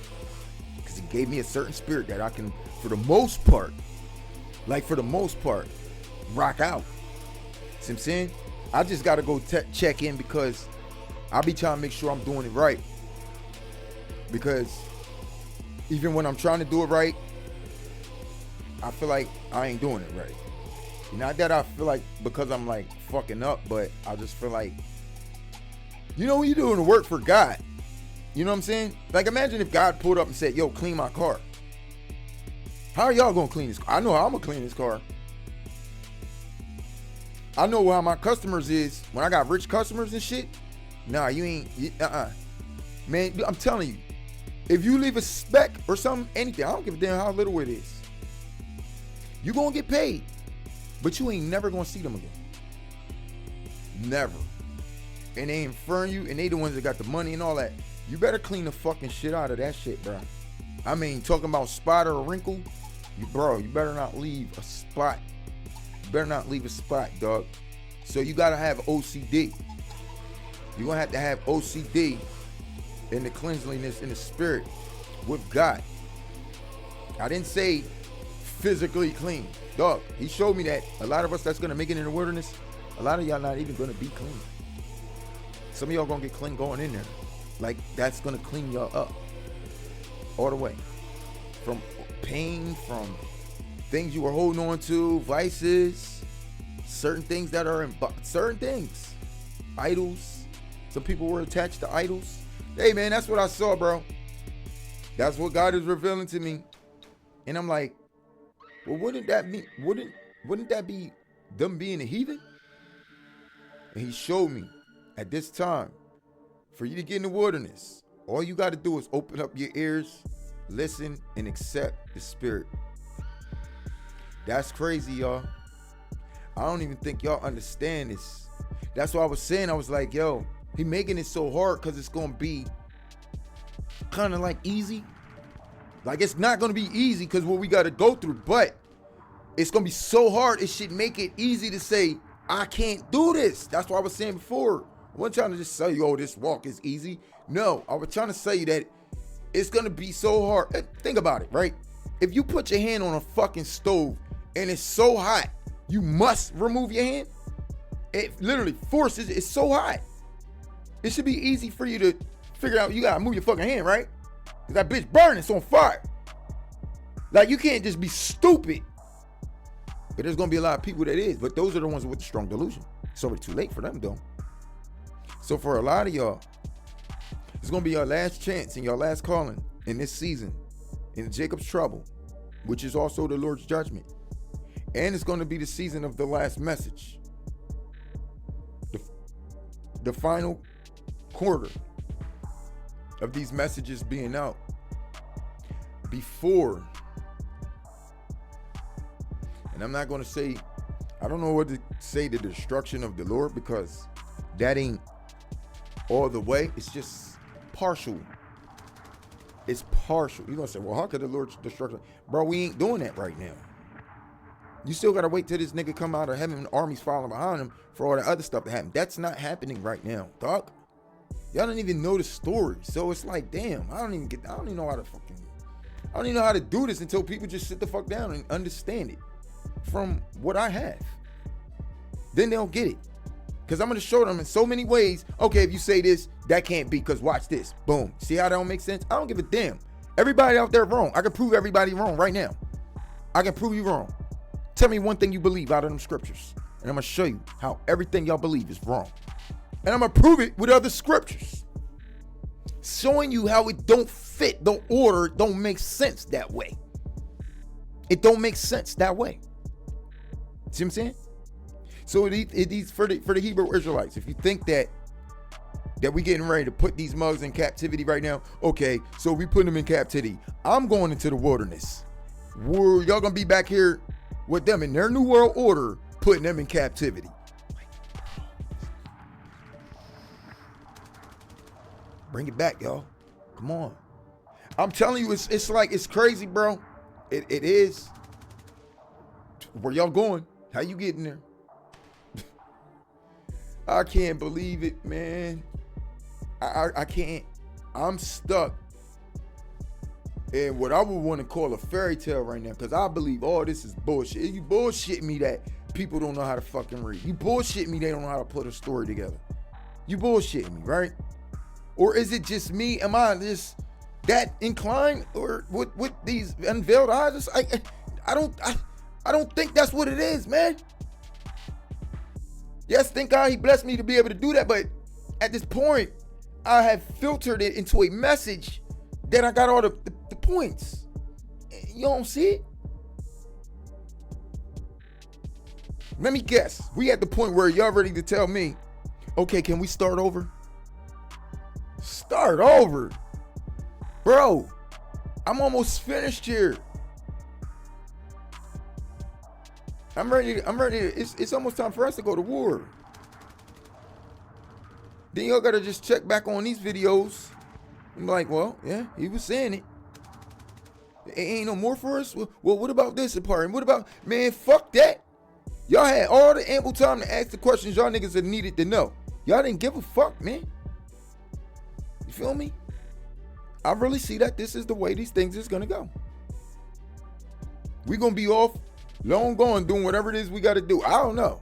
Because he gave me a certain spirit that I can, for the most part, rock out. See what I'm saying? I just got to go check in because I be trying to make sure I'm doing it right. Because even when I'm trying to do it right, I feel like I ain't doing it right. Not that I feel like because I'm like fucking up, but I just feel like, when you're doing the work for God, you know what I'm saying? Like imagine if God pulled up and said, yo, clean my car. How are y'all gonna clean this car? I know how I'm gonna clean this car. I know how my customers is. When I got rich customers and shit, nah, you ain't, Man, I'm telling you, if you leave a speck or something, anything, I don't give a damn how little it is, you gonna get paid, but you ain't never gonna see them again. Never. And they inferring you, and they the ones that got the money and all that. You better clean the fucking shit out of that shit, bro. I mean, talking about spot or a wrinkle, you better not leave a spot. You better not leave a spot, dog. So you gotta have OCD. You're gonna have to have OCD in the cleanliness in the spirit with God. I didn't say physically clean. Dog, he showed me that a lot of us that's gonna make it in the wilderness, a lot of y'all not even gonna be clean. Some of y'all gonna get clean going in there. Like that's gonna clean y'all up all the way. From pain, from things you were holding on to, vices, certain things that are in certain things. Idols. Some people were attached to idols. Hey man, that's what I saw, bro. That's what God is revealing to me. And I'm like, well, wouldn't that be them being a heathen? And he showed me at this time, for you to get in the wilderness, all you got to do is open up your ears, listen, and accept the spirit. That's crazy, y'all. I don't even think y'all understand this. That's why I was saying, I was like, yo, he making it so hard because it's going to be kind of like easy. Like it's not going to be easy because what we got to go through, but it's going to be so hard. It should make it easy to say, I can't do this. That's what I was saying before. I wasn't trying to just say, oh, this walk is easy. No, I was trying to say that it's going to be so hard. Think about it, right? If you put your hand on a fucking stove and it's so hot, you must remove your hand. It literally forces it. It's so hot. It should be easy for you to figure out you got to move your fucking hand, right? Because that bitch burning, it's on fire. Like you can't just be stupid. But there's going to be a lot of people that is. But those are the ones with the strong delusion. It's already too late for them, though. So for a lot of y'all, It's going to be your last chance and your last calling in this season, in Jacob's trouble, which is also the Lord's judgment. And it's going to be the season of the last message. The final quarter of these messages being out before. And I'm not going to say, I don't know what to say, the destruction of the Lord, because that ain't all the way. It's just partial. It's partial. You're going to say, well, how could the Lord's destruction? Bro, we ain't doing that right now. You still got to wait till this nigga come out of heaven and armies following behind him for all the other stuff to happen. That's not happening right now, dog. Y'all don't even know the story. So it's like, damn, I don't even know how to do this until people just sit the fuck down and understand it from what I have. Then they'll get it. Because I'm going to show them in so many ways. Okay, if you say this, that can't be, because watch this. Boom. See how that don't make sense? I don't give a damn. Everybody out there wrong. I can prove everybody wrong right now. I can prove you wrong. Tell me one thing you believe out of them scriptures, and I'm going to show you how everything y'all believe is wrong. And I'm going to prove it with other scriptures, showing you how it don't fit, the order don't make sense that way. It don't make sense that way. See what I'm saying? So it for the Hebrew Israelites, if you think that we getting ready to put these mugs in captivity right now, okay, so we put them in captivity. I'm going into the wilderness. Y'all going to be back here with them in their new world order, putting them in captivity. Bring it back, y'all. Come on. I'm telling you, it's like, it's crazy, bro. It is. Where y'all going? How you getting there? I can't believe it, man. I can't. I'm stuck in what I would want to call a fairy tale right now, because I believe all this is bullshit. You bullshit me that people don't know how to fucking read. You bullshit me they don't know how to put a story together. You bullshitting me, right? Or is it just me? Am I just that inclined, or with these unveiled eyes? I don't think that's what it is, man. Yes, thank God he blessed me to be able to do that, but at this point, I have filtered it into a message that I got all the points. You don't see it? Let me guess. We at the point where y'all ready to tell me, okay, can we start over? Start over? Bro, I'm almost finished here. I'm ready. It's almost time for us to go to war. Then y'all gotta just check back on these videos. I'm like, well, yeah, he was saying it. Ain't no more for us? Well, what about this part? And what about, man, fuck that. Y'all had all the ample time to ask the questions y'all niggas had needed to know. Y'all didn't give a fuck, man. You feel me? I really see that this is the way these things is gonna go. We're gonna be off long gone doing whatever it is we gotta do. I don't know.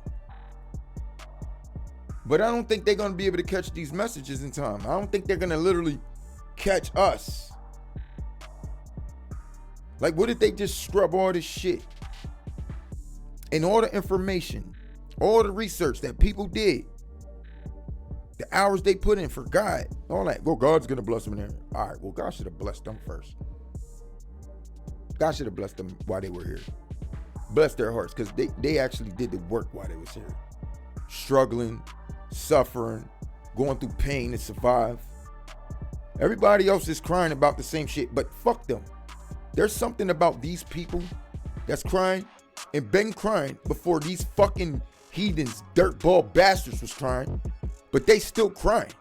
But I don't think they're gonna be able to catch these messages in time. I don't think they're gonna literally catch us. Like, what if they just scrub all this shit and all the information, all the research that people did, the hours they put in for God, all that? Well, God's gonna bless them in there. All right, well, God should have blessed them first. God should have blessed them while they were here. Bless their hearts, because they actually did the work while they was here. Struggling, suffering, going through pain to survive. Everybody else is crying about the same shit, but fuck them. There's something about these people that's crying and been crying before these fucking heathens, dirtball bastards was crying, but they still crying.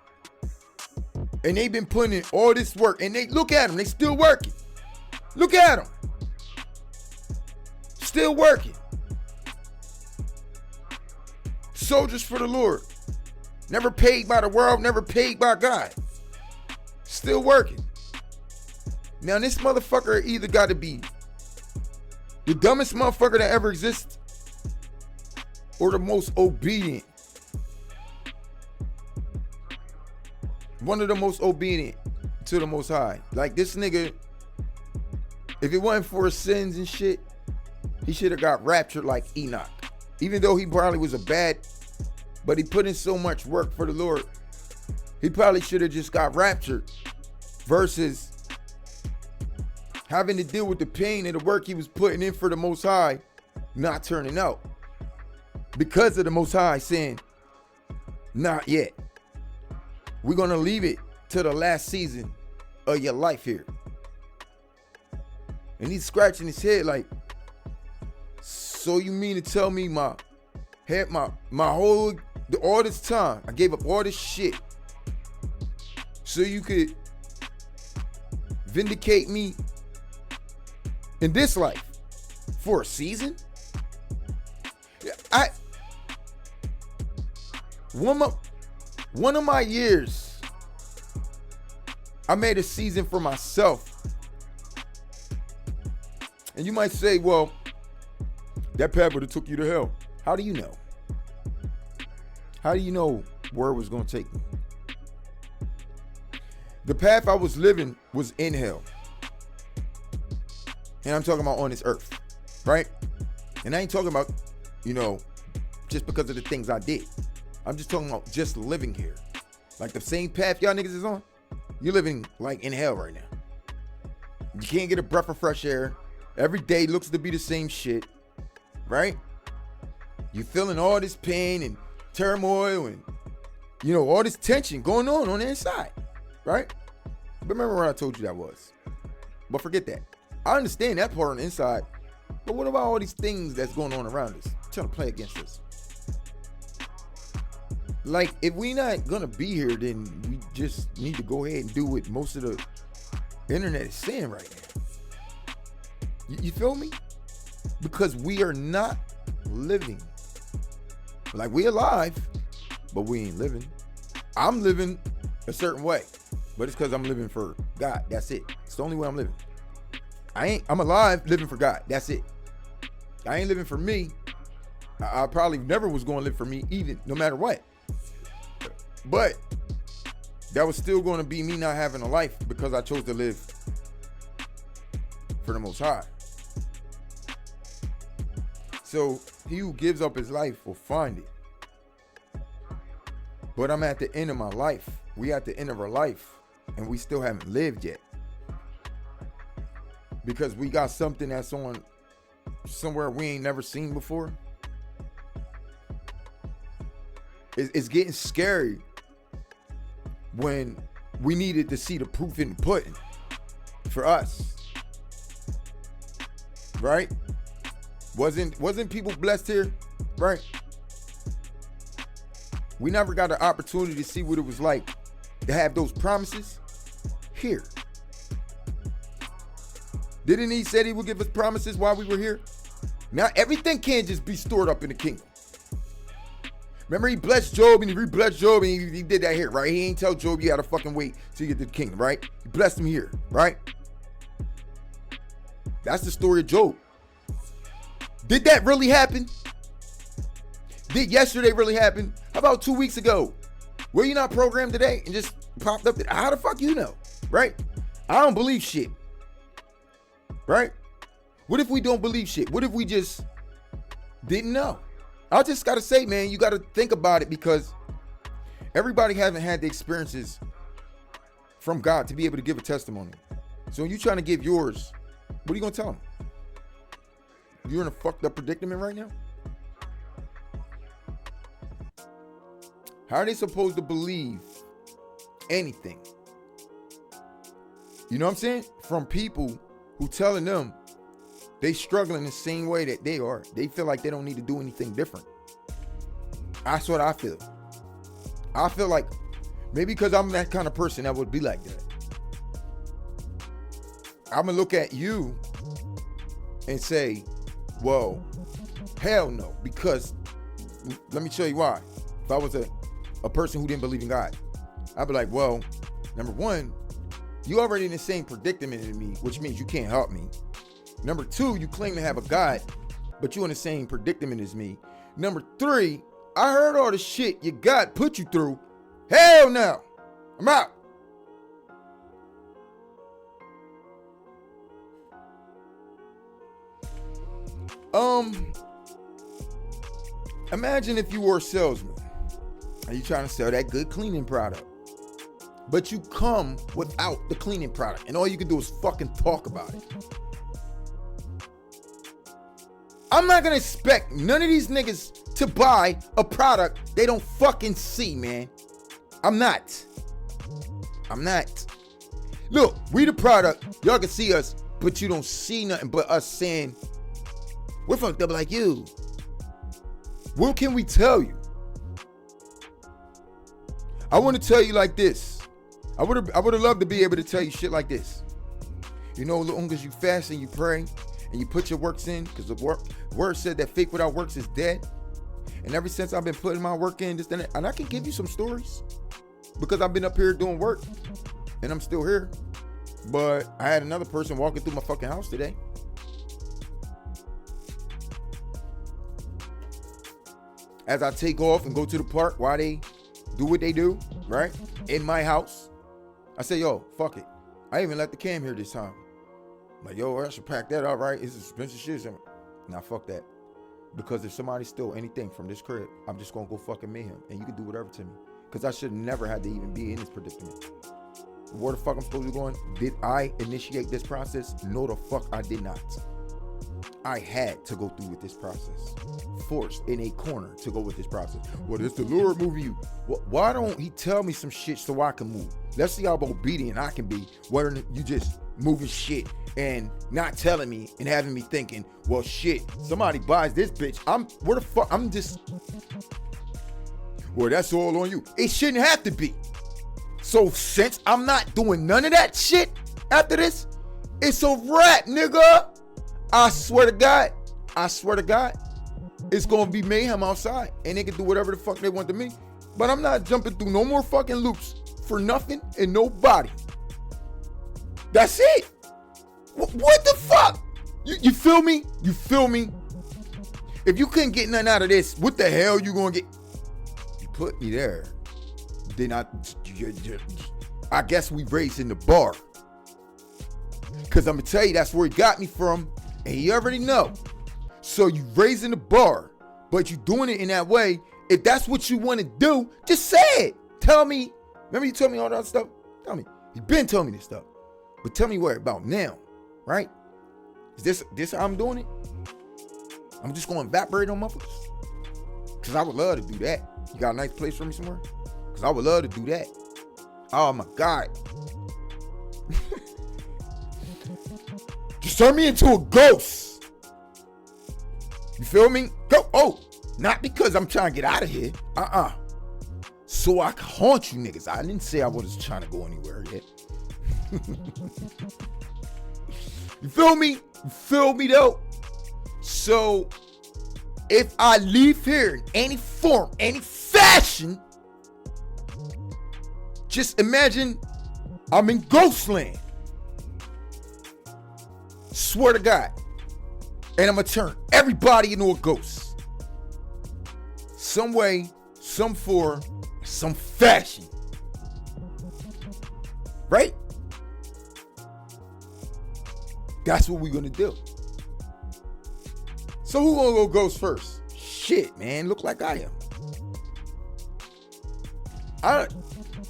And they've been putting in all this work, and they look at them, they still working. Look at them. Still working. Soldiers for the Lord. Never paid by the world, never paid by God. Still working. Now this motherfucker either got to be the dumbest motherfucker that ever exists, or the most obedient. One of the most obedient to the Most High. Like, this nigga, if it wasn't for his sins and shit, he should have got raptured like Enoch. Even though he probably was a bad, but he put in so much work for the Lord. He probably should have just got raptured versus having to deal with the pain and the work he was putting in for the Most High not turning out. Because of the Most High saying, not yet. We're going to leave it to the last season of your life here. And he's scratching his head like, so you mean to tell me my whole, all this time, I gave up all this shit so you could vindicate me in this life for a season? One of my years, I made a season for myself. And you might say, well, that path would have took you to hell. How do you know? How do you know where it was going to take me? The path I was living was in hell. And I'm talking about on this earth, right? And I ain't talking about, just because of the things I did. I'm just talking about just living here. Like the same path y'all niggas is on, you're living like in hell right now. You can't get a breath of fresh air. Every day looks to be the same shit, right? You're feeling all this pain and turmoil and, all this tension going on the inside, right? Remember when I told you that was. But forget that. I understand that part on the inside. But what about all these things that's going on around us? Trying to play against us. Like, if we not gonna be here, then we just need to go ahead and do what most of the internet is saying right now. You feel me? Because we are not living. Like, we alive, but we ain't living. I'm living a certain way, but it's because I'm living for God. That's it. It's the only way I'm living. I'm alive living for God. That's it. I ain't living for me. I probably never was going to live for me, even no matter what. But that was still going to be me not having a life because I chose to live for the Most High. So he who gives up his life will find it. But I'm at the end of my life. We at the end of our life, and we still haven't lived yet. Because we got something that's on somewhere we ain't never seen before. It's getting scary when we needed to see the proof in the pudding for us. Right? Wasn't people blessed here? Right? We never got the opportunity to see what it was like to have those promises here. Didn't he say he would give us promises while we were here? Now, everything can't just be stored up in the kingdom. Remember, he blessed Job and he re-blessed Job, and he did that here, right? He ain't tell Job you had to fucking wait till you get to the kingdom, right? He blessed him here, right? That's the story of Job. Did that really happen? Did yesterday really happen? How about 2 weeks ago? Were you not programmed today and just popped up? How the fuck you know, right? I don't believe shit, right? What if we don't believe shit? What if we just didn't know? I just gotta say, man, you gotta think about it, because everybody haven't had the experiences from God to be able to give a testimony. So when you're trying to give yours, what are you gonna tell them? You're in a fucked up predicament right now? How are they supposed to believe anything? You know what I'm saying? From people who telling them they struggling the same way that they are. They feel like they don't need to do anything different. That's what I feel. I feel like maybe because I'm that kind of person that would be like that. I'm gonna look at you and say, well, hell no, because let me show you why. If I was a person who didn't believe in God, I'd be like, well, number one, you already in the same predicament as me, which means you can't help me. Number two, you claim to have a God, but you're in the same predicament as me. Number three, I heard all the shit your God put you through. Hell no, I'm out. Imagine if you were a salesman and you're trying to sell that good cleaning product. but you come without the cleaning product, and all you can do is fucking talk about it. I'm not gonna expect none of these niggas to buy a product they don't fucking see, man. I'm not. Look, we the product. Y'all can see us, but you don't see nothing but us saying, we're fucked up like you. What can we tell you? I want to tell you like this. I would have loved to be able to tell you shit like this. You know, as long as you fast and you pray and you put your works in, because the word said that faith without works is dead. And ever since I've been putting my work in, this and that, and I can give you some stories because I've been up here doing work and I'm still here. But I had another person walking through my fucking house today. As I take off and go to the park while they do what they do, right? In my house. I say, yo, fuck it. I even let the cam here this time. I'm like, yo, I should pack that up, right? It's expensive shit. Nah, fuck that. Because if somebody stole anything from this crib, I'm just gonna go fucking mayhem. And you can do whatever to me. Because I should never have to even be in this predicament. Where the fuck I'm supposed to be going? Did I initiate this process? No, the fuck I did not. I had to go through with this process. Forced in a corner to go with this process. Well, it's the Lord moving you. Well, why don't he tell me some shit so I can move? Let's see how obedient I can be. Whether you just moving shit and not telling me and having me thinking, well, shit, somebody buys this bitch. Where the fuck? I'm just, well, that's all on you. It shouldn't have to be. So since I'm not doing none of that shit after this, it's a wrap, nigga. I swear to God, it's gonna be mayhem outside, and they can do whatever the fuck they want to me. But I'm not jumping through no more fucking loops for nothing and nobody. That's it. What the fuck? You feel me? You feel me? If you couldn't get nothing out of this, what the hell you gonna get? You put me there. Then I guess we raising the bar. Cause I'm gonna tell you that's where he got me from. And you already know. So you raising the bar, but you doing it in that way. If that's what you want to do, just say it. Tell me. Remember you told me all that stuff? Tell me. You've been telling me this stuff. But tell me what about now, right? Is this how I'm doing it? I'm just going to evaporate on motherfuckers? Because I would love to do that. You got a nice place for me somewhere? Because I would love to do that. Oh my God. Just turn me into a ghost. You feel me? Go. Oh, not because I'm trying to get out of here. So I can haunt you niggas. I didn't say I was trying to go anywhere yet. You feel me? You feel me though? So if I leave here in any form, any fashion, just imagine I'm in Ghostland. Swear to God. And I'm going to turn everybody into a ghost. Some way, some form, some fashion. Right? That's what we're going to do. So who going to go ghost first? Shit, man. Look like I am.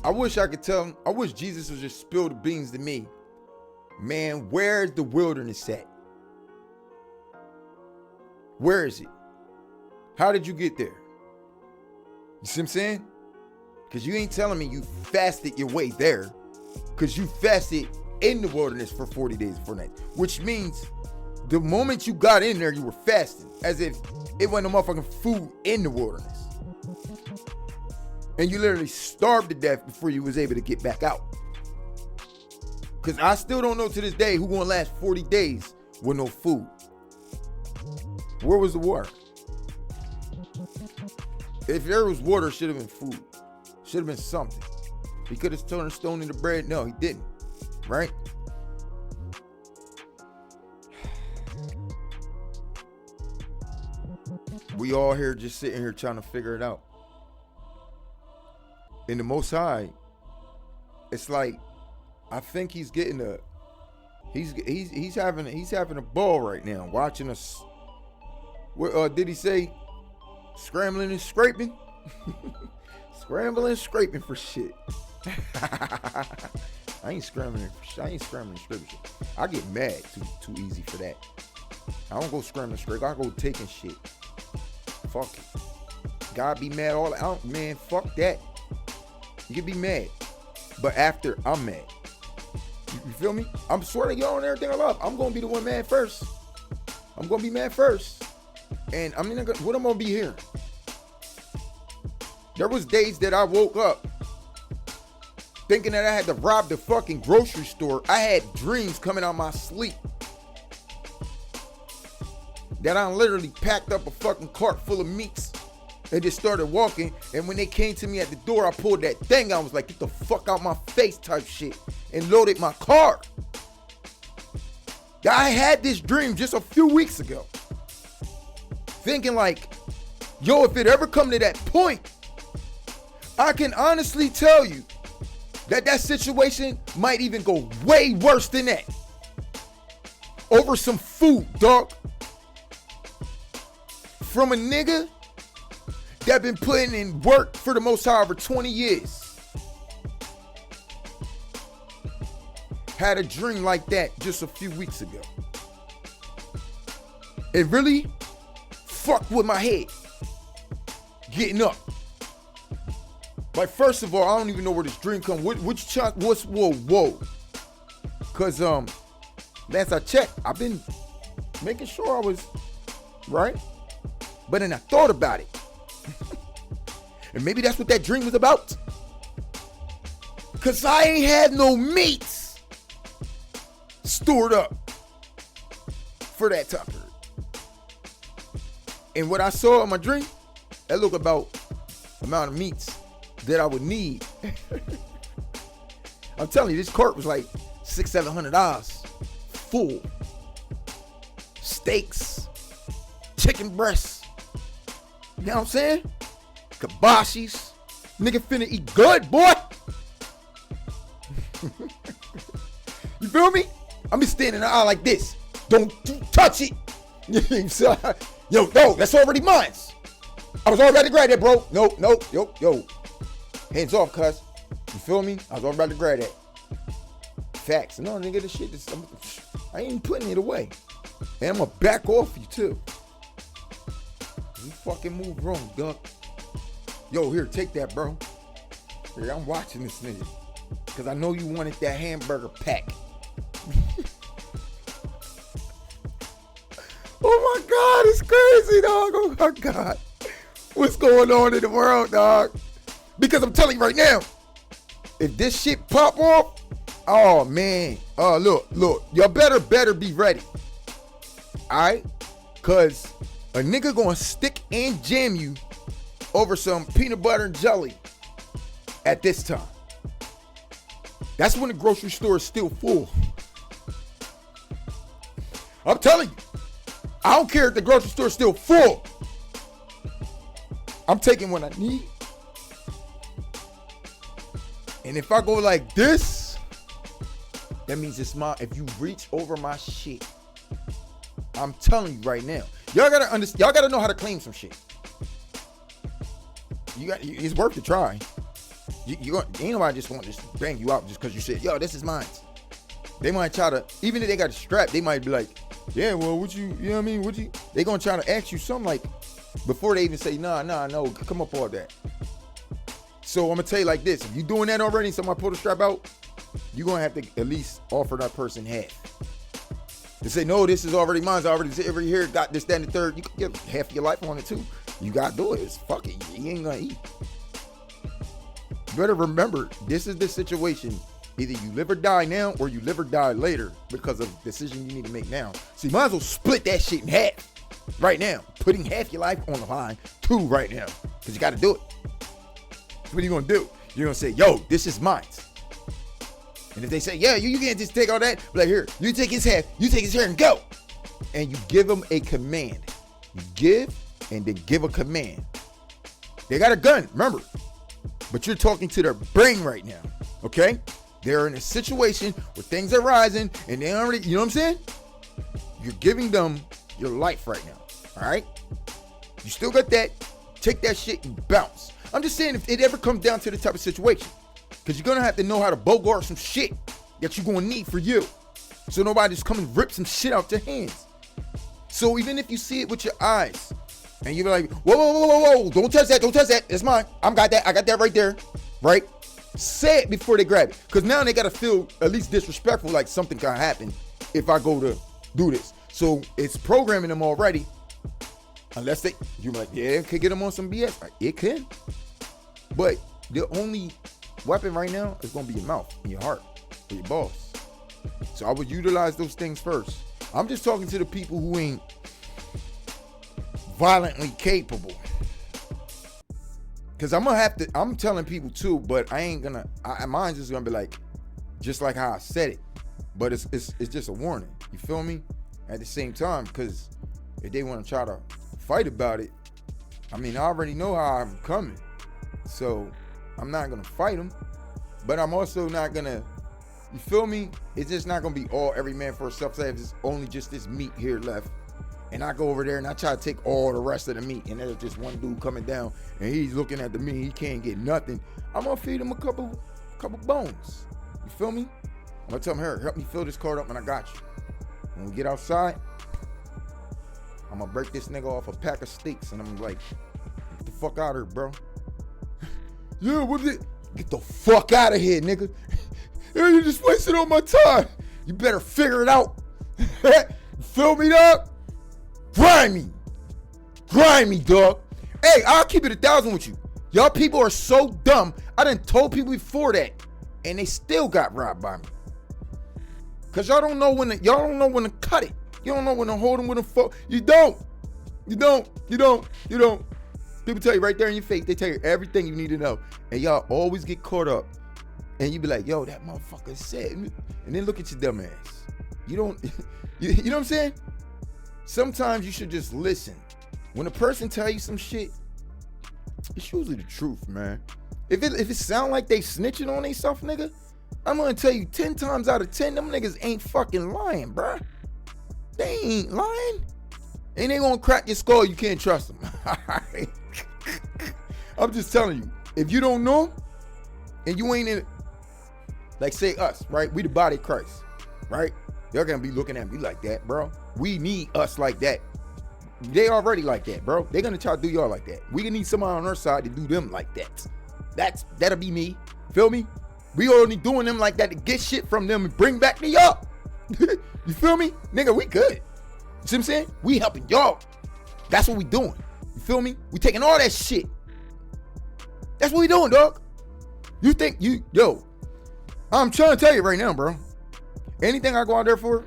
I wish I could tell him. I wish Jesus would just spill the beans to me. Man, where's the wilderness at? Where is it? How did you get there? You see what I'm saying? Because you ain't telling me you fasted your way there. Because you fasted in the wilderness for 40 days and 4 nights. Which means the moment you got in there, you were fasting. As if it wasn't no motherfucking food in the wilderness. And you literally starved to death before you was able to get back out. Because I still don't know to this day who gonna last 40 days with no food. Where was the water? If there was water, it should have been food. Should have been something. He could have turned stone into bread. No, he didn't. Right? We all here just sitting here trying to figure it out. In the Most High, it's like, I think he's getting he's having a ball right now watching us. What did he say? Scrambling and scraping? Scrambling and scraping for shit. I ain't scrambling scripture. I get mad too easy for that. I don't go scrambling scripture. I go taking shit. Fuck it. God be mad all out, man. Fuck that. You can be mad, but after I'm mad. You feel me? I'm swearing y'all on everything I love. I'm gonna be the one mad first. I'm gonna be mad first, and I mean, what I'm gonna be hearing? There was days that I woke up thinking that I had to rob the fucking grocery store. I had dreams coming out my sleep that I literally packed up a fucking cart full of meats and just started walking. And when they came to me at the door, I pulled that thing. I was like, get the fuck out my face type shit, and loaded my car. I had this dream just a few weeks ago, thinking like, yo, if it ever come to that point, I can honestly tell you that situation might even go way worse than that. Over some food, dog. From a nigga that been putting in work for the Most High over 20 years. Had a dream like that just a few weeks ago. It really fucked with my head. Getting up. Like, first of all, I don't even know where this dream come. Which chunk? Whoa. Cause last I checked, I've been making sure I was right. But then I thought about it. And maybe that's what that dream was about. Cause I ain't had no meats stored up for that time period. And what I saw in my dream, that looked about the amount of meats that I would need. I'm telling you, this cart was like $600-700 full. Steaks, chicken breasts, you know what I'm saying? Kibashis. Nigga finna eat good, boy. You feel me? I'm just standing in the aisle like this. Don't touch it. Yo, no, that's already mine. I was already grab that, bro. No, yo. Hands off, cuz. You feel me? I was already grab that. Facts. No, nigga, this shit is, I ain't even putting it away. And I'm gonna back off you, too. You fucking move wrong, dog. Yo, here, take that, bro. Here, I'm watching this nigga. Because I know you wanted that hamburger pack. Oh my God, it's crazy, dog. Oh my God. What's going on in the world, dog? Because I'm telling you right now, if this shit pop off, oh man. Look, y'all better be ready. Alright? Cause a nigga gonna stick and jam you over some peanut butter and jelly at this time. That's when the grocery store is still full. I'm telling you, I don't care if the grocery store is still full. I'm taking what I need. And if I go like this, that means it's mine. If you reach over my shit, I'm telling you right now, y'all gotta understand. Y'all gotta know how to claim some shit. It's worth the try. Ain't nobody just want to just bang you out just because you said, yo, this is mine. They might try to, even if they got a strap, they might be like, yeah, well, you know what I mean? They gonna try to ask you something like, before they even say, nah, no, come up all that. So I'm gonna tell you like this, if you doing that already, somebody pull the strap out, you're gonna have to at least offer that person half. They say, no, this is already mine. I already every here got this, that, and the third. You can get half of your life on it too. You gotta do it. It's fuck it. You ain't gonna eat. You better remember, this is the situation. Either you live or die now, or you live or die later because of the decision you need to make now. So you might as well split that shit in half right now. Putting half your life on the line, two right now. Because you gotta do it. So what are you gonna do? You're gonna say, yo, this is mine. And if they say, yeah, you can't just take all that, be like, here, you take his half, you take his hair and go. And you give them a command. You give and then give a command. They got a gun, remember. But you're talking to their brain right now, okay? They're in a situation where things are rising and they already, you know what I'm saying? You're giving them your life right now, all right? You still got that, take that shit and bounce. I'm just saying, if it ever comes down to the type of situation, Because you're going to have to know how to bogart some shit that you're going to need for you. So nobody just come and rip some shit out your hands. So even if you see it with your eyes, and you're like, whoa, whoa, whoa, whoa, whoa, don't touch that, it's mine. I got that right there, right? Say it before they grab it. Because now they got to feel at least disrespectful, like something can happen if I go to do this. So it's programming them already. Unless you're like, yeah, it could get them on some BS. It can. But the only weapon right now is going to be your mouth and your heart for your boss. So I would utilize those things first. I'm just talking to the people who ain't violently capable. Because I'm telling people too, but I ain't gonna, mine's just gonna be like, just like how I said it. But it's just a warning. You feel me? At the same time, because if they want to try to fight about it, I mean, I already know how I'm coming. So I'm not gonna fight them. But I'm also not gonna, you feel me? It's just not gonna be all every man for himself. Say if it's only just this meat here left, and I go over there and I try to take all the rest of the meat, and there's just one dude coming down and he's looking at the meat, he can't get nothing. I'm gonna feed him a couple bones. You feel me? I'm gonna tell him, here, help me fill this card up and I got you. When we get outside, I'm gonna break this nigga off a pack of steaks and I'm like, get the fuck out of here, bro. Yeah, what is it? Get the fuck out of here, nigga. You just wasted all my time. You better figure it out. Fill me up. Grimy, dog. Hey, I'll keep it 1,000 with you. Y'all people are so dumb. I done told people before that, and they still got robbed by me. Cause y'all don't know when to cut it. You don't know when to hold them with a phone. You don't. People tell you right there in your face. They tell you everything you need to know, and y'all always get caught up. And you be like, yo, that motherfucker said, and then look at your dumb ass. You don't, you know what I'm saying? Sometimes you should just listen. When a person tell you some shit, it's usually the truth, man. If it sound like they snitching on themselves, nigga, I'm gonna tell you 10 times out of 10, them niggas ain't fucking lying, bruh. They ain't lying. And they gonna crack your skull, you can't trust them. I'm just telling you, if you don't know, and you ain't in it, like say us, right? We the body of Christ, right? They're gonna be looking at me like that, bro. We need us like that. They already like that, bro. They're gonna try to do y'all like that. We need somebody on our side to do them like that. That'll be me. Feel me? We only doing them like that to get shit from them and bring back to y'all. You feel me? Nigga, we good. You see what I'm saying? We helping y'all. That's what we doing. You feel me? We taking all that shit. That's what we doing, dog. You think I'm trying to tell you right now, bro. Anything I go out there for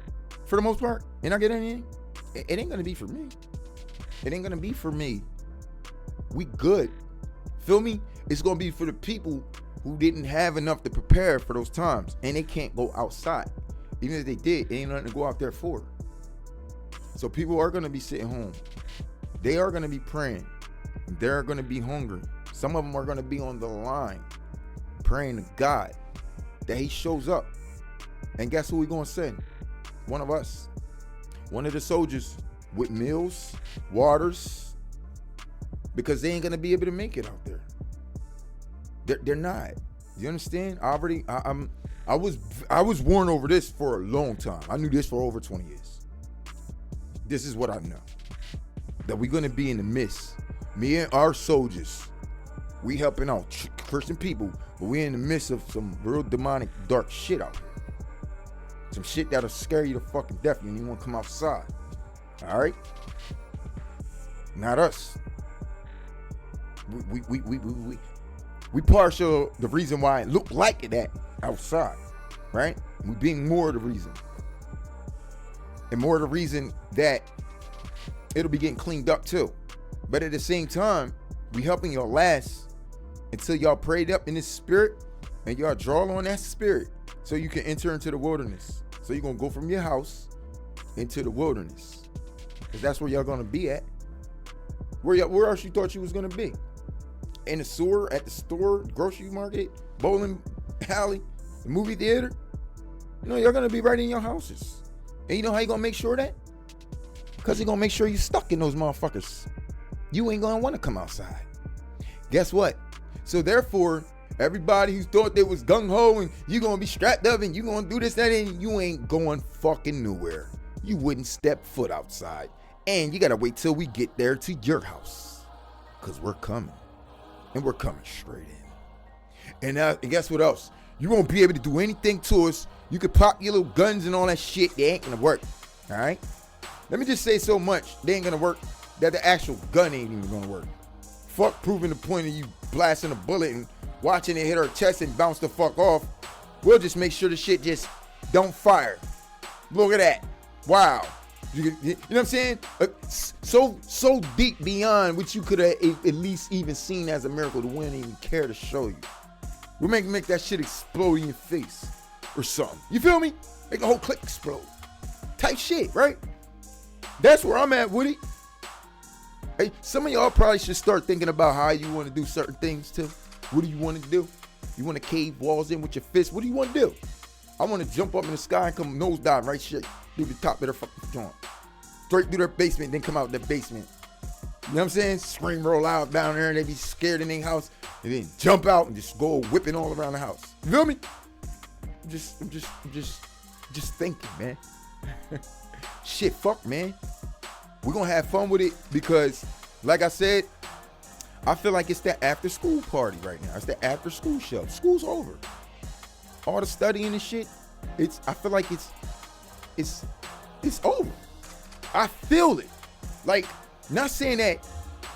the most part, and I get anything, it ain't gonna be for me. It ain't gonna be for me. We good. Feel me? It's gonna be for the people who didn't have enough to prepare for those times, and they can't go outside. Even if they did, it ain't nothing to go out there for. So people are gonna be sitting home. They are gonna be praying. They're gonna be hungry. Some of them are gonna be on the line, praying to God that He shows up. And guess who we gonna send? One of us. One of the soldiers with meals, waters, because they ain't gonna be able to make it out there. They're not. You understand? I was warned over this for a long time. I knew this for over 20 years. This is what I know. That we're gonna be in the midst. Me and our soldiers, we helping out Christian people, but we in the midst of some real demonic, dark shit out here. Some shit that'll scare you to fucking death. You don't even want to come outside. All right? Not us. We partial the reason why it looked like that outside, right? We being more of the reason. And more of the reason that it'll be getting cleaned up too. But at the same time, we helping y'all last until y'all prayed up in this spirit and y'all draw on that spirit so you can enter into the wilderness. So you're going to go from your house into the wilderness. Because that's where y'all going to be at. Where else you thought you was going to be? In the sewer, at the store, grocery market, bowling alley, the movie theater? You know, you're going to be right in your houses. And you know how you going to make sure of that? Because you're going to make sure you're stuck in those motherfuckers. You ain't going to want to come outside. Guess what? So therefore, Everybody who thought they was gung-ho and you gonna be strapped up and you gonna do this, that, and you ain't going fucking nowhere. You wouldn't step foot outside. And you gotta wait till we get there to your house. Cause we're coming. And we're coming straight in. And guess what else? You won't be able to do anything to us. You could pop your little guns and all that shit. They ain't gonna work. Alright? Let me just say so much. They ain't gonna work that the actual gun ain't even gonna work. Fuck proving the point of you blasting a bullet and watching it hit her chest and bounce the fuck off. We'll just make sure the shit just don't fire. Look at that. Wow. You know what I'm saying? So deep beyond what you could have at least even seen as a miracle. The wind even care to show you. We'll make that shit explode in your face or something. You feel me? Make a whole clip explode. Type shit, right? That's where I'm at, Woody. Hey, some of y'all probably should start thinking about how you want to do certain things too. What do you want to do? You want to cave walls in with your fist? What do you want to do? I want to jump up in the sky and come nose dive right shit through the top of their fucking joint. Straight through their basement, then come out the basement. You know what I'm saying? Scream, roll out down there, and they be scared in their house, and then jump out and just go whipping all around the house. You feel me? I'm just thinking, man. Shit, fuck, man. We're gonna have fun with it because, like I said, I feel like it's that after school party right now. It's the after school show. School's over. All the studying and shit. I feel like it's over. I feel it. Like, not saying that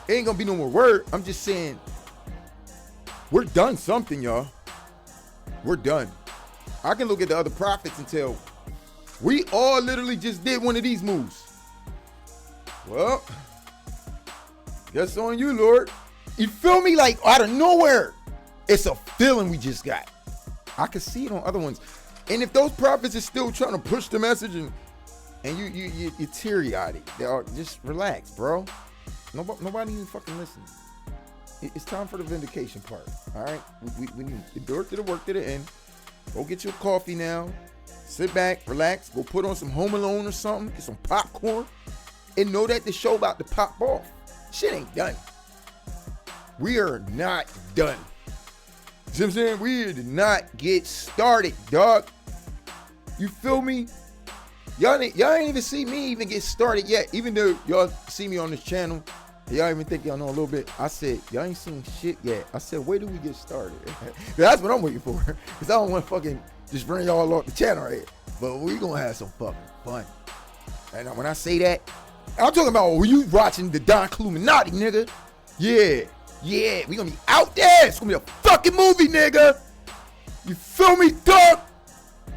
it ain't gonna be no more word. I'm just saying we're done something, y'all. We're done. I can look at the other prophets and tell we all literally just did one of these moves. Well, guess on you, Lord. You feel me? Like out of nowhere. It's a feeling we just got. I can see it on other ones. And if those prophets are still trying to push the message and you're teary-eyed, just relax, bro. Nobody even fucking listens. It's time for the vindication part. All right, we need the work to the end. Go get you a coffee now. Sit back, relax. Go put on some Home Alone or something. Get some popcorn, and know that the show about to pop off. Shit ain't done. We are not done. See what I'm saying? We did not get started, dog. You feel me? Y'all ain't even see me even get started yet. Even though y'all see me on this channel, y'all even think y'all know a little bit. I said, y'all ain't seen shit yet. I said, where do we get started? That's what I'm waiting for. Because I don't want to fucking just bring y'all off the channel right here. But we going to have some fucking fun. And when I say that, I'm talking about when you watching the Don Cluminati, nigga. Yeah. We going to be out there. It's going to be a fucking movie, nigga. You feel me, dog?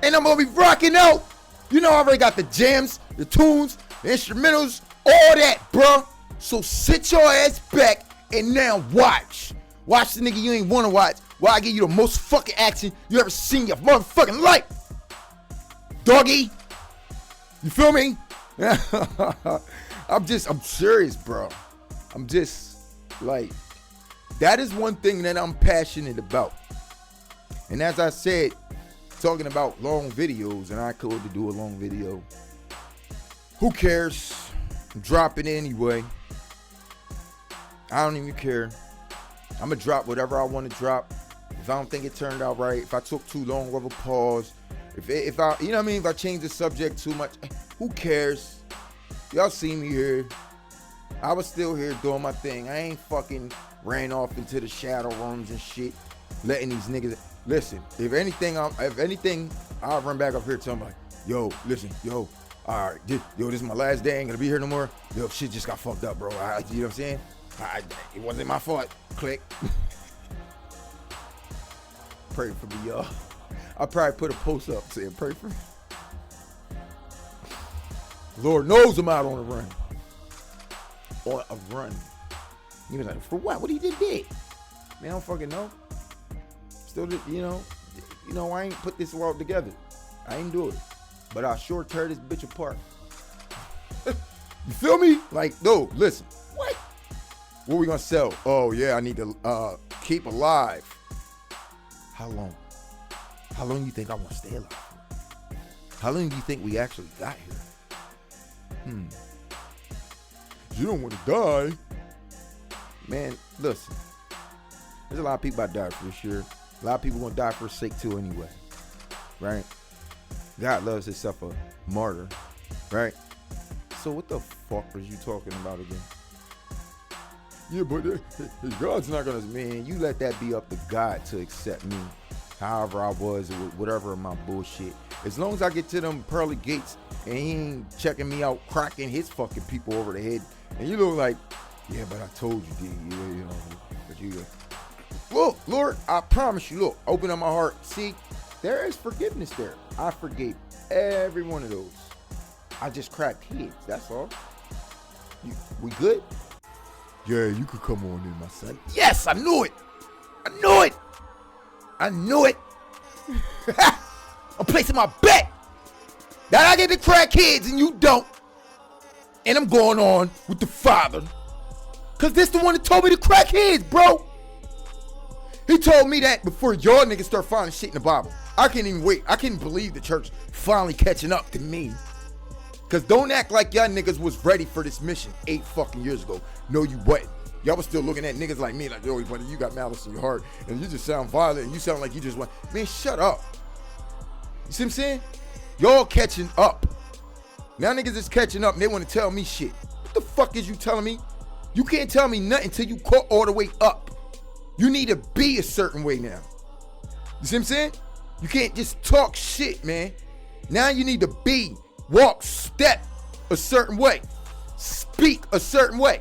And I'm going to be rocking out. You know I already got the jams, the tunes, the instrumentals, all that, bro. So sit your ass back and now watch. Watch the nigga you ain't want to watch while I give you the most fucking action you ever seen in your motherfucking life. Doggy. You feel me? I'm serious, bro. I'm just like, that is one thing that I'm passionate about. And as I said, talking about long videos, and I could do a long video. Who cares? I'm dropping it anyway. I don't even care. I'm gonna drop whatever I want to drop. If I don't think it turned out right, if I took too long of a pause, if I, you know what I mean, if I change the subject too much, who cares? Y'all see me here. I was still here doing my thing. I ain't fucking ran off into the shadow rooms and shit, letting these niggas. Listen, if anything, I'll run back up here and tell them like, yo, listen, yo, all right, this is my last day. I ain't gonna be here no more. Yo, shit just got fucked up, bro. You know what I'm saying? It wasn't my fault. Click. Pray for me, y'all. I'll probably put a post up saying pray for me. Lord knows I'm out on a run. On a run. He was like, for what? What he just did? Man, I don't fucking know. Still, you know, I ain't put this world together. I ain't do it. But I sure tear this bitch apart. You feel me? Like, no, listen. What? What we gonna sell? Oh, yeah, I need to keep alive. How long? How long do you think I want to stay alive for? How long do you think we actually got here? You don't want to die. Man, listen. There's a lot of people I died for this year. A lot of people gonna die for his sake too anyway, right? God loves himself a martyr, right? So what the fuck was you talking about again? Yeah, but God's not gonna, man, you let that be up to God to accept me however I was, or whatever of my bullshit. As long as I get to them pearly gates and he ain't checking me out, cracking his fucking people over the head, and you look like, yeah, but I told you, D, you know, but you, look, Lord, I promise you, look, open up my heart. See, there is forgiveness there. I forgave every one of those. I just cracked heads, that's all. We good? Yeah, you could come on in, my son. Yes, I knew it. I knew it. I knew it. I'm placing my bet that I get to crack heads and you don't. And I'm going on with the Father. Cause this the one that told me to crack heads, bro. He told me that before y'all niggas start finding shit in the Bible. I can't even wait. I can't believe the church finally catching up to me. Cause don't act like y'all niggas was ready for this mission 8 fucking years ago. No, you wasn't. Y'all was still looking at niggas like me like, yo, buddy, you got malice in your heart and you just sound violent and you sound like you just want, man, shut up. You see what I'm saying? Y'all catching up. Now niggas is catching up and they want to tell me shit. What the fuck is you telling me? You can't tell me nothing until you caught all the way up. You need to be a certain way now. You see what I'm saying? You can't just talk shit, man. Now you need to be, walk, step a certain way. Speak a certain way.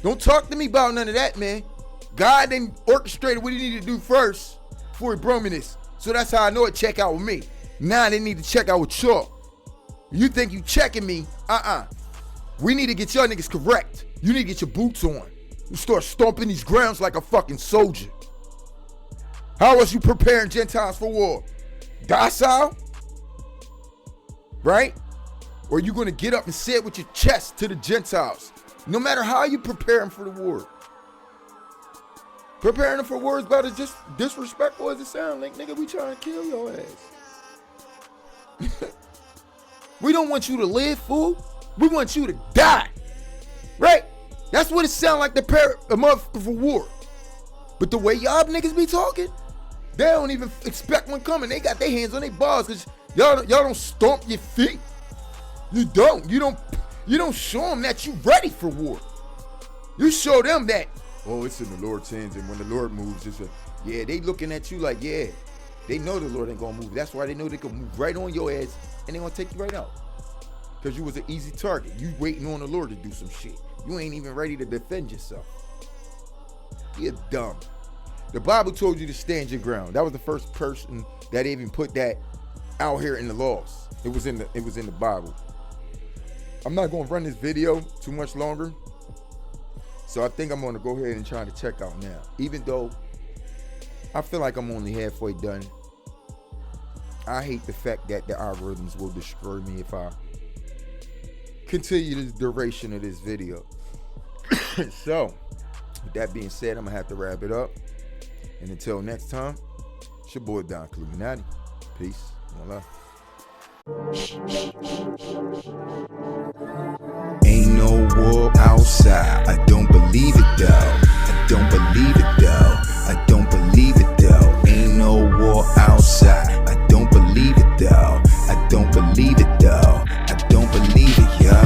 Don't talk to me about none of that, man. God didn't orchestrate what he needed to do first before he brought me this. So that's how I know it check out with me. Now they need to check out with y'all. You think you checking me? We need to get y'all niggas correct. You need to get your boots on. You start stomping these grounds like a fucking soldier. How was you preparing Gentiles for war? Docile? Right? Or you gonna get up and say it with your chest to the Gentiles? No matter how you prepare them for the war. Preparing them for war is about as just disrespectful as it sounds. Like, nigga, we trying to kill your ass. We don't want you to live, fool. We want you to die. Right? That's what it sounds like to prepare a motherfucker for war. But the way y'all niggas be talking, they don't even expect one coming. They got their hands on their balls because y'all don't stomp your feet. You don't. You don't show them that you ready for war. You show them that, oh, it's in the Lord's hands, and when the Lord moves, yeah, they looking at you like, yeah, they know the Lord ain't gonna move. That's why they know they can move right on your ass, and they gonna take you right out. Because you was an easy target. You waiting on the Lord to do some shit. You ain't even ready to defend yourself. You're dumb. The Bible told you to stand your ground. That was the first person that even put that out here in the laws. It was in the Bible. I'm not going to run this video too much longer. So I think I'm going to go ahead and try to check out now. Even though I feel like I'm only halfway done. I hate the fact that the algorithms will destroy me if I continue the duration of this video. So, with that being said, I'm going to have to wrap it up. And until next time, it's your boy Don Illuminati. Peace. One love. Ain't no war outside. I don't believe it though. I don't believe it though. I don't believe it though. Ain't no war outside. I don't believe it though. I don't believe it though. I don't believe it, yo.